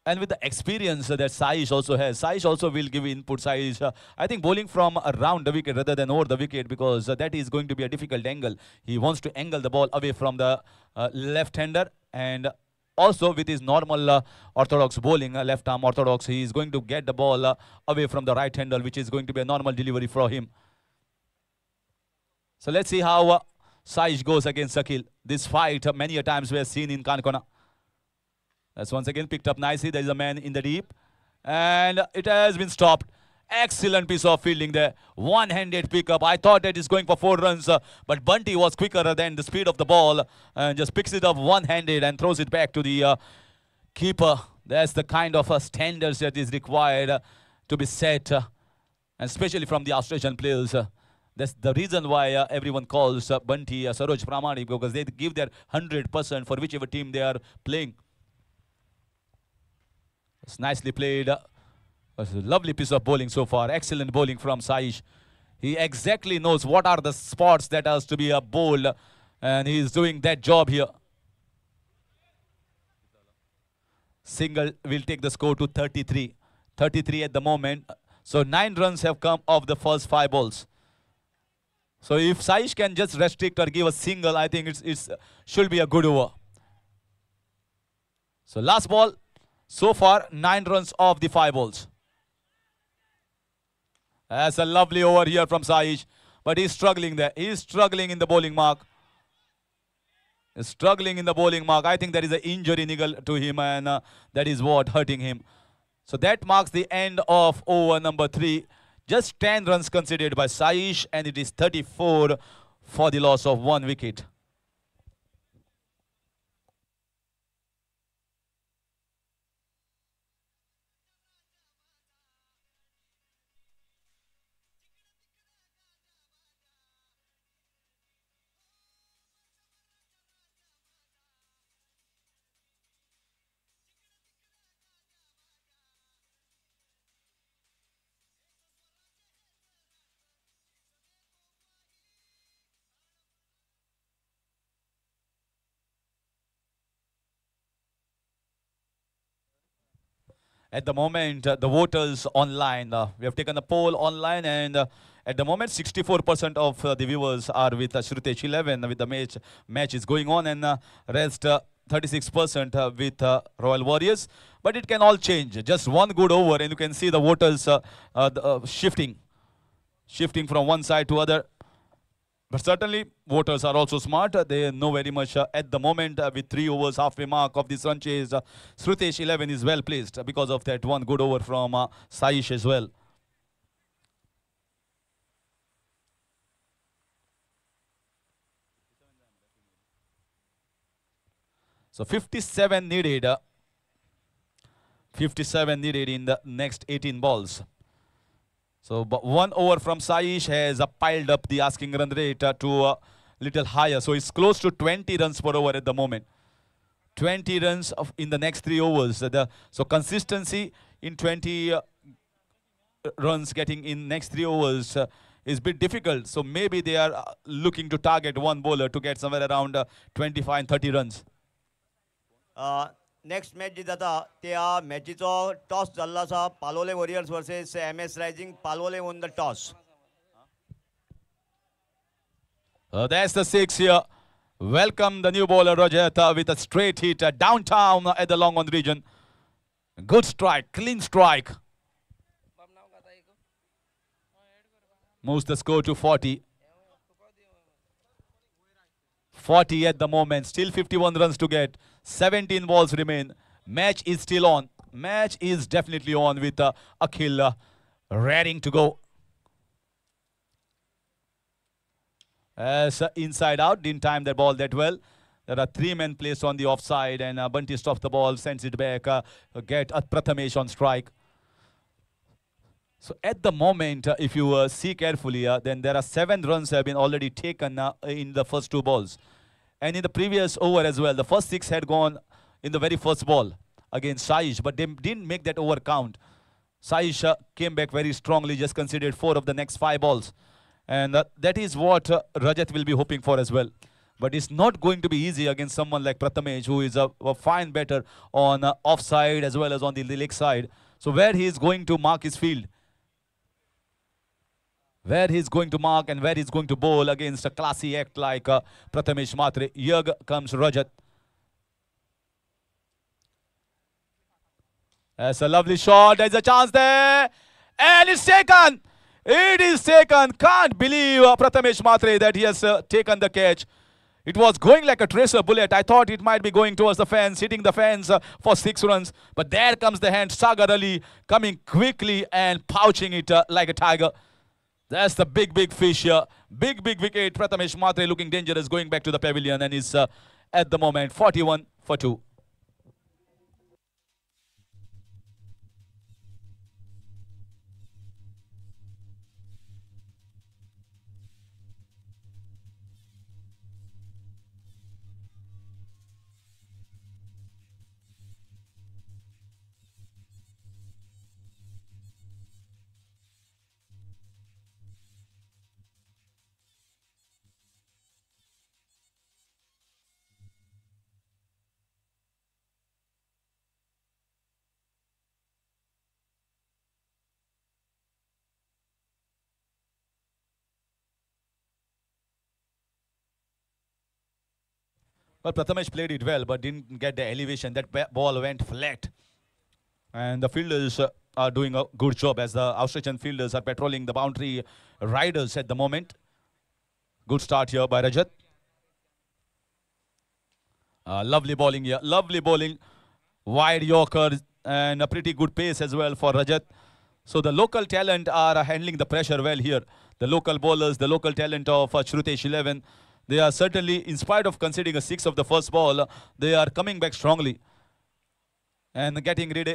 And with the experience that Saish also has, Saish also will give input. Saish, I think, bowling from around the wicket rather than over the wicket, because that is going to be a difficult angle. He wants to angle the ball away from the left-hander, and also with his normal orthodox bowling, left arm orthodox, he is going to get the ball away from the right-hander, which is going to be a normal delivery for him. So let's see how Saish goes against Shakil. This fight many a times we have seen in Kankona. That's once again picked up nicely. There is a man in the deep. And it has been stopped. Excellent piece of fielding there. One-handed pickup. I thought that is going for 4 runs. But Bunty was quicker than the speed of the ball. And just picks it up one-handed and throws it back to the keeper. That's the kind of standards that is required to be set. And especially from the Australian players. That's the reason why everyone calls Bunty Saroj Pramani. Because they give their 100% for whichever team they are playing. It's nicely played. It's a lovely piece of bowling so far. Excellent bowling from Saish. He exactly knows what are the spots that has to be a bowl, and he is doing that job here. Single will take the score to 33. 33 at the moment. So 9 runs have come off the first 5 balls. So if Saish can just restrict or give a single, I think it should be a good over. So last ball. So far, 9 runs off the 5 balls. That's a lovely over here from Saish. But he's struggling there. He's struggling in the bowling mark. He's struggling in the bowling mark. I think there is an injury niggle to him, and that is what hurting him. So that marks the end of over number 3. Just 10 runs conceded by Saish, and it is 34 for the loss of 1 wicket. At the moment, the voters online, we have taken a poll online, and at the moment, 64% of the viewers are with Shrutesh 11, with the match is going on, and rest 36% with Royal Warriors. But it can all change. Just one good over, and you can see the voters shifting from one side to other. But certainly, voters are also smart. They know very much at the moment with 3 overs, halfway mark of this run chase. Shrutesh 11 is well placed because of that one good over from Saish as well. So 57 needed. 57 needed in the next 18 balls. So, but 1 over from Saish has piled up the asking run rate to a little higher. So, it's close to 20 runs per over at the moment. 20 runs in the next 3 overs. So, consistency in 20 runs getting in next 3 overs is a bit difficult. So, maybe they are looking to target one bowler to get somewhere around 25 and 30 runs. Next match जी जाता त्या मॅचीचो toss जाल्लो आसा Palolem Warriors versus MS Rising. Palolem won the toss. That's the 6 here. Welcome the new bowler Rajat with a straight hit downtown at the long on region. Good strike, clean strike. Moves the score to 40. 40 at the moment. Still 51 runs to get. 17 balls remain. Match is still on. Match is definitely on with Akhil raring to go. As inside out, didn't time that ball that well. There are 3 men placed on the offside, and Bunty stops the ball, sends it back. Get Prathamesh on strike. So at the moment, if you see carefully, then there are 7 runs have been already taken in the first 2 balls. And in the previous over as well, the first 6 had gone in the very first ball against Saish, but they didn't make that over count. Saish came back very strongly, just considered 4 of the next 5 balls. And that is what Rajat will be hoping for as well. But it's not going to be easy against someone like Prathamesh, who is a fine batter on offside as well as on the leg side. So where he is going to mark his field, where he's going to mark and where he's going to bowl against a classy act like Prathamesh Mhatre. Here comes Rajat. That's a lovely shot. There's a chance there. And it's taken. It is taken. Can't believe Prathamesh Mhatre that he has taken the catch. It was going like a tracer bullet. I thought it might be going towards the fence, hitting the fence for 6 runs. But there comes the hand. Sagar Ali coming quickly and pouching it like a tiger. That's the big fish here. Big wicket. Prathamesh Mhatre looking dangerous, going back to the pavilion, and is at the moment 41 for 2. Well, Prathamesh played it well, but didn't get the elevation. That ball went flat. And the fielders are doing a good job as the Australian fielders are patrolling the boundary riders at the moment. Good start here by Rajat. Lovely bowling here. Lovely bowling. Wide Yorker and a pretty good pace as well for Rajat. So the local talent are handling the pressure well here. The local bowlers, the local talent of Shrutesh 11. They are certainly, in spite of conceding a 6 of the first ball, they are coming back strongly. And getting rid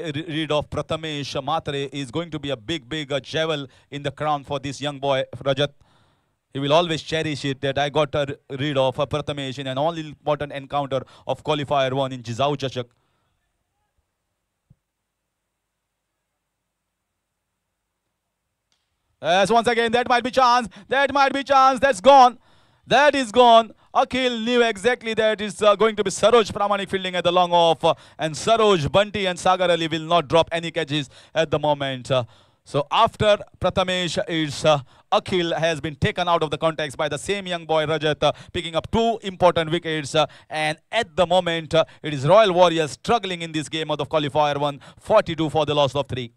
of Prathamesh Matre is going to be a big jewel in the crown for this young boy, Rajat. He will always cherish it that I got rid of Prathamesh in an all-important encounter of qualifier 1 in Jizau Chashak. As once again, that might be chance. That might be chance. That's gone. That is gone. Akhil knew exactly that it's going to be Saroj Pramanik fielding at the long off. And Saroj, Bunty and Sagar Ali will not drop any catches at the moment. So after Prathamesh, is Akhil has been taken out of the context by the same young boy Rajat, picking up 2 important wickets. And at the moment, it is Royal Warriors struggling in this game of the qualifier 1, 42 for the loss of 3.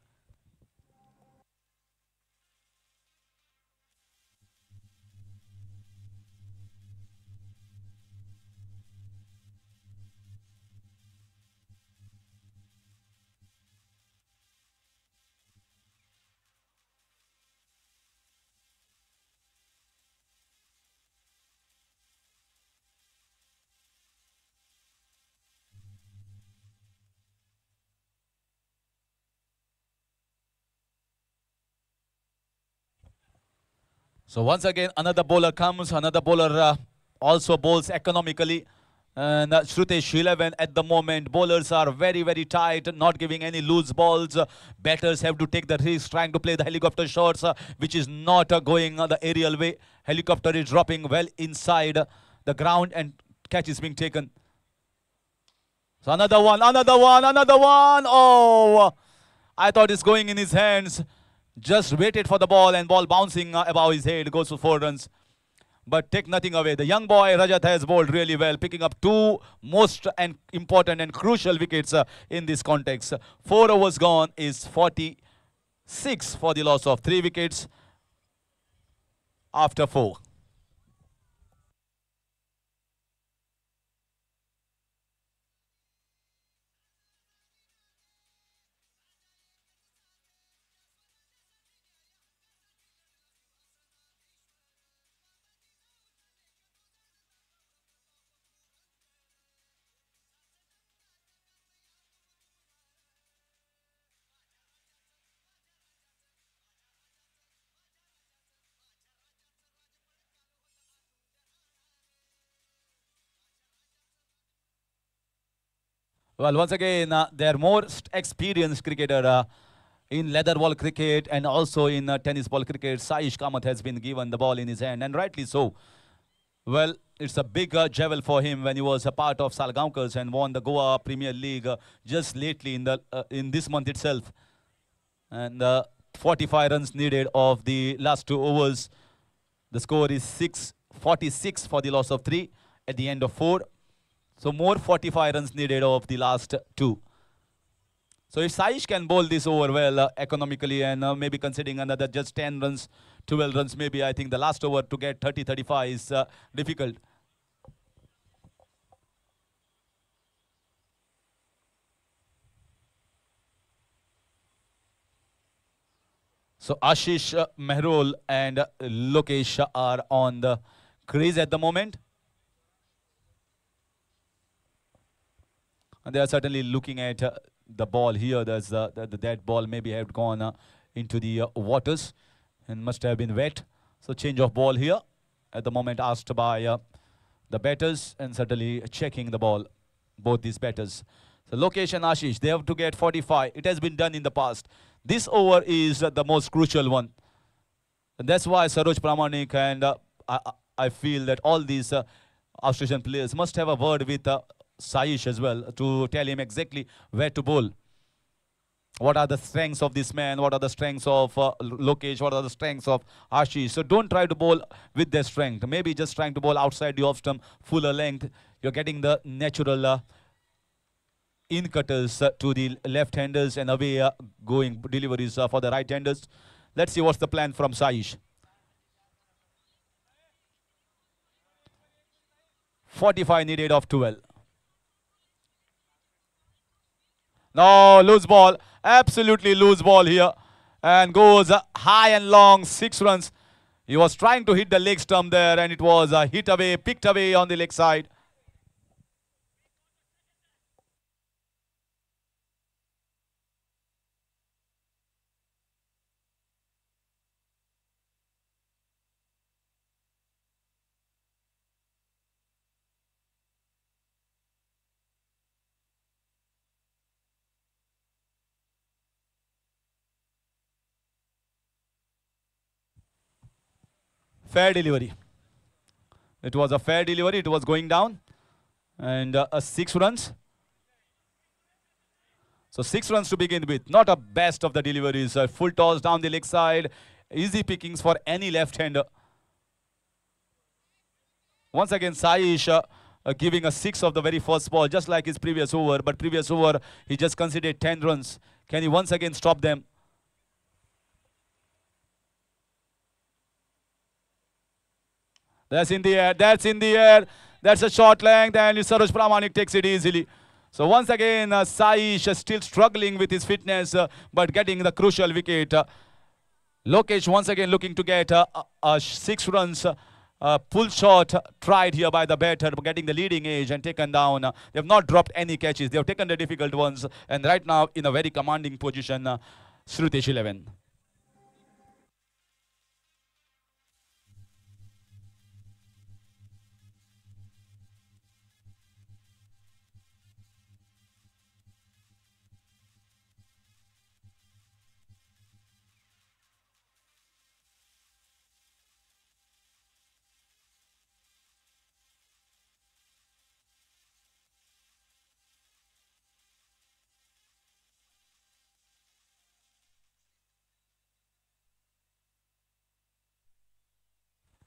So once again, another bowler comes, another bowler also bowls economically. And Shrutesh 11 at the moment, bowlers are very tight, not giving any loose balls. Batters have to take the risk, trying to play the helicopter shots, which is not going the aerial way. Helicopter is dropping well inside the ground and catch is being taken. So another one. Oh, I thought it's going in his hands. Just waited for the ball and ball bouncing above his head, goes for 4 runs. But take nothing away. The young boy Rajat has bowled really well, picking up 2 most and important and crucial wickets in this context. 4 overs gone is 46 for the loss of 3 wickets after 4. Well, once again, their most experienced cricketer in leather ball cricket and also in tennis ball cricket, Saish Kamath has been given the ball in his hand, and rightly so. Well, it's a big jewel for him when he was a part of Salgaonkars and won the Goa Premier League just lately in this month itself. And 45 runs needed of the last 2 overs. The score is 46 for the loss of 3 at the end of 4. So more 45 runs needed of the last 2. So if Saish can bowl this over well economically and maybe considering another just 10 runs, 12 runs, maybe I think the last over to get 30-35 is difficult. So Ashish Mehrol and Lokesh are on the crease at the moment. And they are certainly looking at the ball here. There's that ball maybe have gone into the waters and must have been wet. So change of ball here at the moment asked by the batters and certainly checking the ball, both these batters. So Lokesh and Ashish, they have to get 45. It has been done in the past. This over is the most crucial one. And that's why Saroj Pramanik and I feel that all these Australian players must have a word with Saish as well to tell him exactly where to bowl. What are the strengths of this man? What are the strengths of Lokesh? What are the strengths of Ashish? So don't try to bowl with their strength. Maybe just trying to bowl outside the off stump, fuller length. You're getting the natural in cutters to the left-handers and away going deliveries for the right-handers. Let's see what's the plan from Saish. 45 needed of 12. No, loose ball. Absolutely loose ball here. And goes high and long, 6 runs. He was trying to hit the leg stump there, and it was hit away, picked away on the leg side. Fair delivery. It was a fair delivery. It was going down. And 6 runs. So 6 runs to begin with. Not a best of the deliveries. Full toss down the leg side. Easy pickings for any left-hander. Once again, Saish giving a 6 of the very first ball, just like his previous over. But previous over, he just conceded 10 runs. Can he once again stop them? That's in the air. That's in the air. That's a short length, and Saroj Pramanik takes it easily. So once again, Saish still struggling with his fitness, but getting the crucial wicket. Lokesh once again looking to get 6 runs. Pull shot tried here by the batter, getting the leading edge and taken down. They have not dropped any catches. They have taken the difficult ones, and right now in a very commanding position, Shrutesh 11.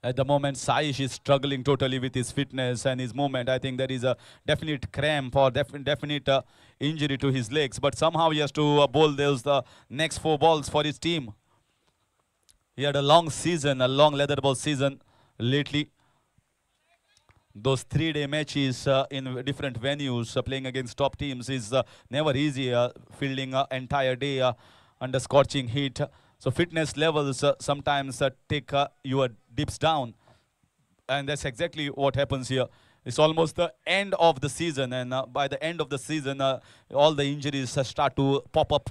At the moment, Saish is struggling totally with his fitness and his movement. I think there is a definite cramp or definite injury to his legs. But somehow he has to bowl the next 4 balls for his team. He had a long season, a long leather ball season lately. Those 3-day matches in different venues playing against top teams is never easy. Fielding entire day under scorching heat. So fitness levels sometimes take your dips down. And that's exactly what happens here. It's almost the end of the season. And by the end of the season, all the injuries start to pop up.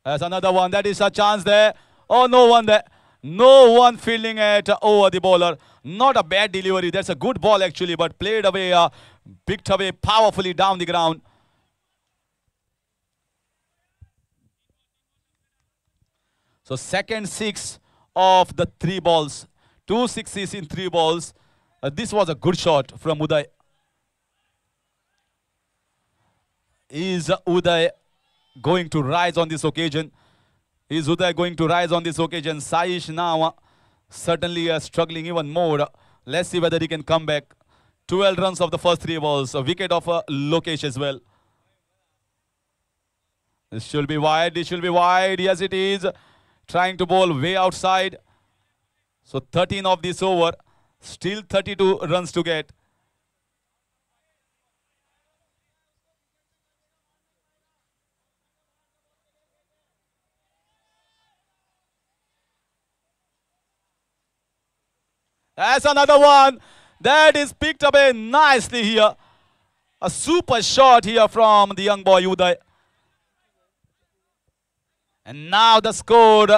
There's another one. That is a chance there. Oh, no one there. No one fielding it over the bowler. Not a bad delivery. That's a good ball actually, but played away, picked away powerfully down the ground. So second 6 of the 3 balls. 2 sixes in 3 balls. This was a good shot from Uday. Is Uday going to rise on this occasion? Is Uday going to rise on this occasion? Saish now certainly struggling even more. Let's see whether he can come back. 12 runs of the first 3 balls. A wicket of Lokesh as well. This should be wide. This should be wide. Yes, it is. Trying to bowl way outside. So 13 of this over. Still 32 runs to get. That's another one. That is picked up nicely here. A super shot here from the young boy Uday. And now the score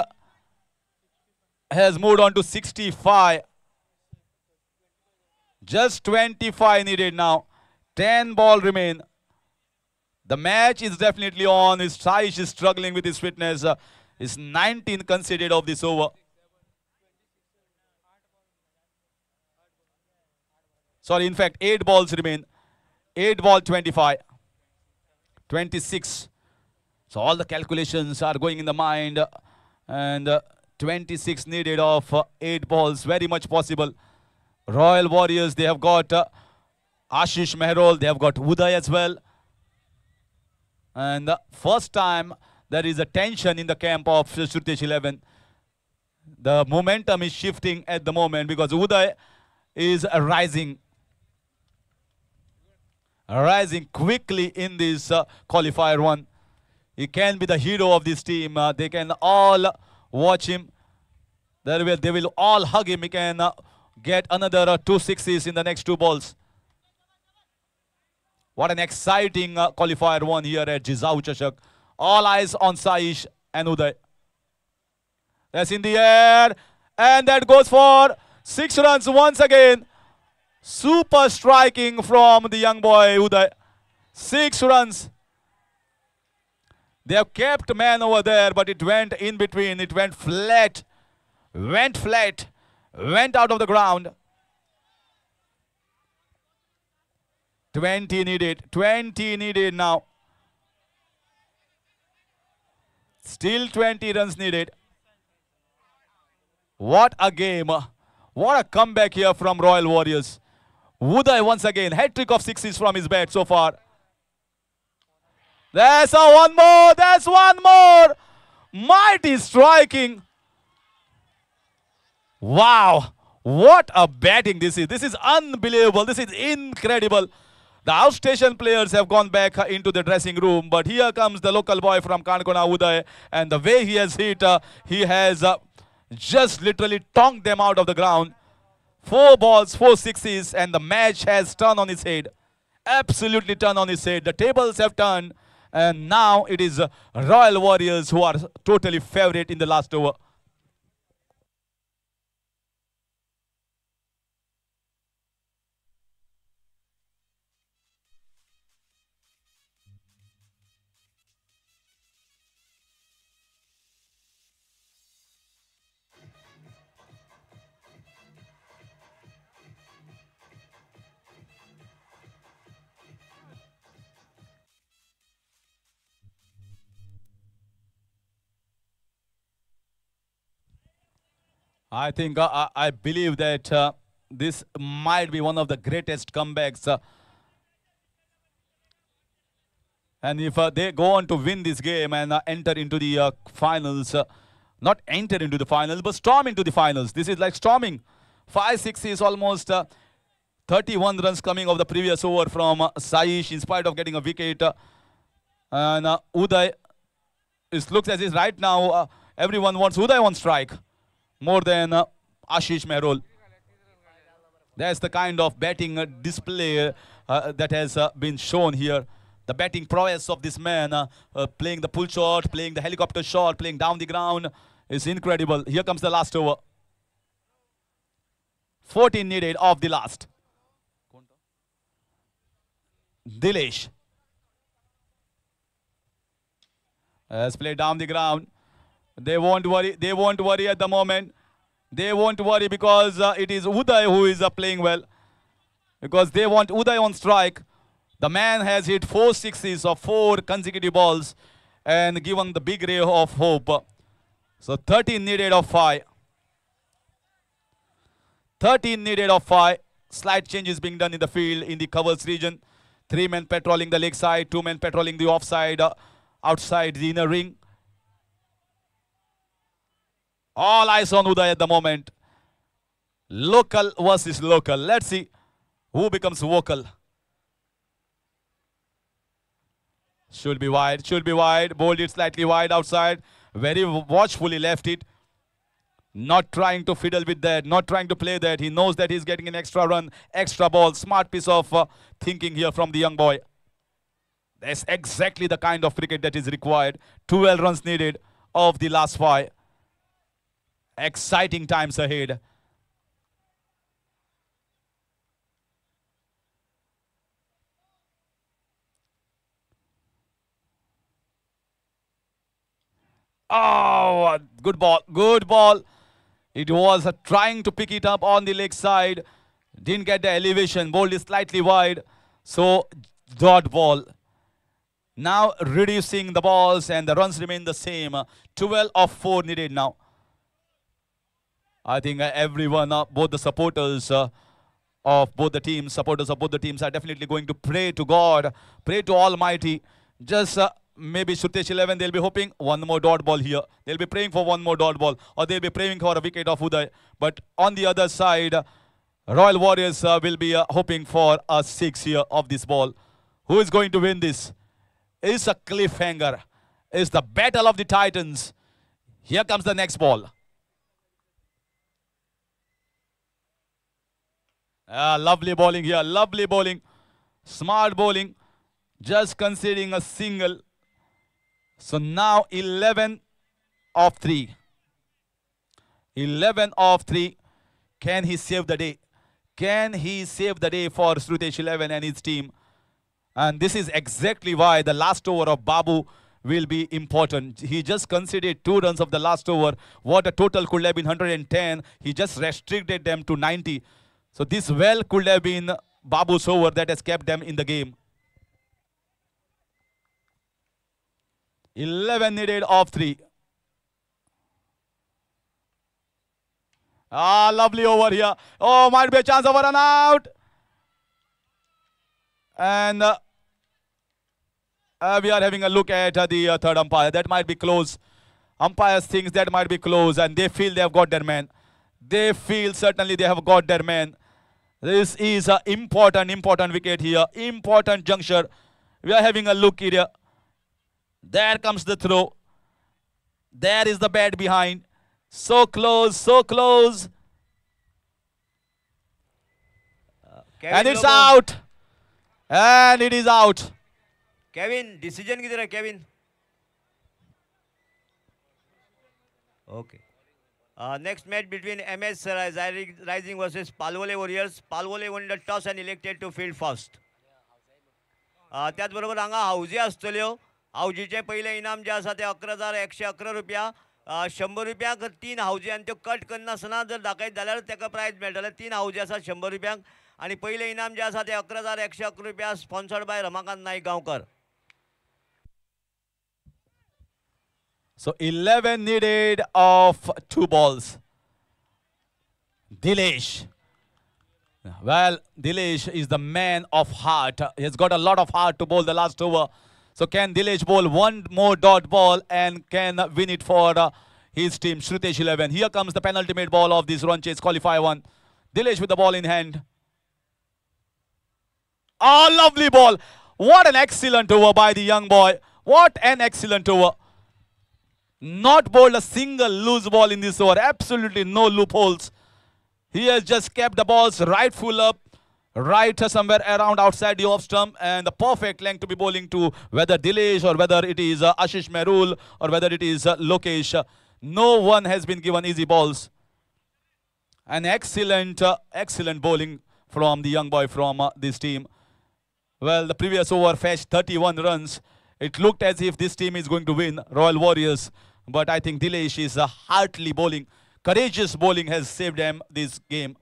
has moved on to 65. Just 25 needed now. 10 ball remain. The match is definitely on. His Saish is struggling with his fitness. Is 19 conceded of this over. Sorry, in fact, 8 balls remain. 8 ball 25. 26. So all the calculations are going in the mind. And 26 needed of 8 balls. Very much possible. Royal Warriors, they have got Ashish Mehrol, they have got Uday as well. And first time there is a tension in the camp of Shrutesh 11. The momentum is shifting at the moment because Uday is rising quickly in this qualifier one. He can be the hero of this team. They can all watch him. They will all hug him. He can get another 2 sixes in the next 2 balls. What an exciting qualifier one here at Jizau Chashak. All eyes on Saish and Uday. That's in the air. And that goes for 6 runs once again. Super striking from the young boy Uday. 6 runs. They have kept man over there, but it went in between. It went flat. Went flat. Went out of the ground. 20 needed. 20 needed now. Still 20 runs needed. What a game. What a comeback here from Royal Warriors. Uday once again. Hat-trick of 6s from his bat so far. There's one more. There's one more. Mighty striking. Wow. What a batting this is. This is unbelievable. This is incredible. The outstation players have gone back into the dressing room. But here comes the local boy from Kankona, Uday. And the way he has hit, he has just literally tonked them out of the ground. 4 balls, 4 sixes. And the match has turned on its head. Absolutely turned on its head. The tables have turned. And now it is Royal Warriors who are totally favorite in the last over. I think, I believe that this might be one of the greatest comebacks. And if they go on to win this game and enter into the finals, not enter into the finals, but storm into the finals. This is like storming. 5-6 is almost 31 runs coming off the previous over from Saish in spite of getting a wicket. And Uday, it looks as if right now everyone wants Uday on strike more than Ashish Mehrol. That's the kind of batting display that has been shown here. The batting prowess of this man, playing the pull shot, playing the helicopter shot, playing down the ground is incredible. Here comes the last over. 14 needed of the last. Dilesh has played down the ground. They won't worry. They won't worry at the moment. They won't worry because it is Uday who is playing well. Because they want Uday on strike. The man has hit 4 sixes of 4 consecutive balls and given the big ray of hope. So 13 needed of 5. 13 needed of 5. Slight changes being done in the field in the covers region. 3 men patrolling the leg side, 2 men patrolling the offside, outside the inner ring. All eyes on Uday at the moment. Local versus local. Let's see who becomes vocal. Should be wide, should be wide. Bowled it slightly wide outside. Very watchfully left it. Not trying to fiddle with that, not trying to play that. He knows that he's getting an extra run, extra ball. Smart piece of thinking here from the young boy. That's exactly the kind of cricket that is required. 12 runs needed of the last 5. Exciting times ahead. Oh, good ball, good ball. It was trying to pick it up on the leg side. Didn't get the elevation. Bowled is slightly wide. So, dot ball. Now reducing the balls and the runs remain the same. 12 of 4 needed now. I think everyone, both the supporters of both the teams. Supporters of both the teams are definitely going to pray to God, pray to Almighty. Just maybe Shrutesh 11, they'll be hoping one more dot ball here. They'll be praying for one more dot ball, or they'll be praying for a wicket of Uday. But on the other side, Royal Warriors will be hoping for a 6 here of this ball. Who is going to win this? It's a cliffhanger. It's the battle of the Titans. Here comes the next ball. Lovely bowling here. Lovely bowling. Smart bowling. Just conceding a single. So now 11 of 3. 11 of 3. Can he save the day? Can he save the day for Shrutesh 11 and his team? And this is exactly why the last over of Babu will be important. He just conceded 2 runs of the last over. What a total could have been 110. He just restricted them to 90. So this well could have been Babu's over that has kept them in the game. 11 needed of 3. Lovely over here. Oh, might be a chance of a run out. And we are having a look at the third umpire. That might be close. Umpires think that might be close, and they feel they have got their man. They feel certainly they have got their man. This is an important wicket here. Important juncture. We are having a look here. There comes the throw. There is the bat behind. So close, so close. And it's out. And it is out. Kevin, decision किधर है Kevin? Okay. Next match between MS Rising versus Palwole Warriors. Palwole won the toss and elected to field first. त्याचबरोबर हांगा हावजी आसतल्यो. हावजीचे पहिले इनाम जे आसा ते 11,111 रुपया. 100 रुपयाक 3 हावजी आनी त्यो कट करनासतना जर दाखयत जाल्यार तेका प्राइज मेळटले. 3 हावजी आसा 100 रुपयांक आनी पहिले इनाम जे आसा ते 11,111 रुपया sponsored by Ramakant Naik Gaonkar. So 11 needed of 2 balls. Dilesh. Well, Dilesh is the man of heart. He has got a lot of heart to bowl the last over. So can Dilesh bowl one more dot ball and can win it for his team, Shrutesh 11. Here comes the penultimate ball of this run chase qualify 1. Dilesh with the ball in hand. Oh, lovely ball. What an excellent over by the young boy. What an excellent over. Not bowled a single loose ball in this over. Absolutely no loopholes. He has just kept the balls right full up, right somewhere around outside the off stump, and the perfect length to be bowling to whether Dilesh or whether it is Ashish Merul or whether it is Lokesh. No one has been given easy balls. An excellent bowling from the young boy from this team. Well, the previous over fetched 31 runs. It looked as if this team is going to win, Royal Warriors. But I think Dilesh is heartily bowling. Courageous bowling has saved them this game.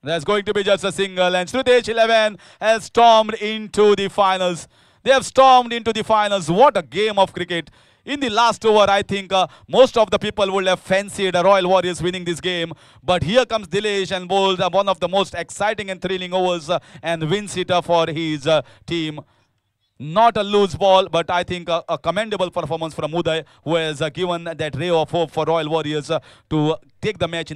There's going to be just a single, and Shrutesh 11 has stormed into the finals. They have stormed into the finals. What a game of cricket. In the last over, I think most of the people would have fancied Royal Warriors winning this game. But here comes Dilesh and bowls one of the most exciting and thrilling overs and wins it for his team. Not a loose ball, but I think a commendable performance from Uday, who has given that ray of hope for Royal Warriors to take the match in the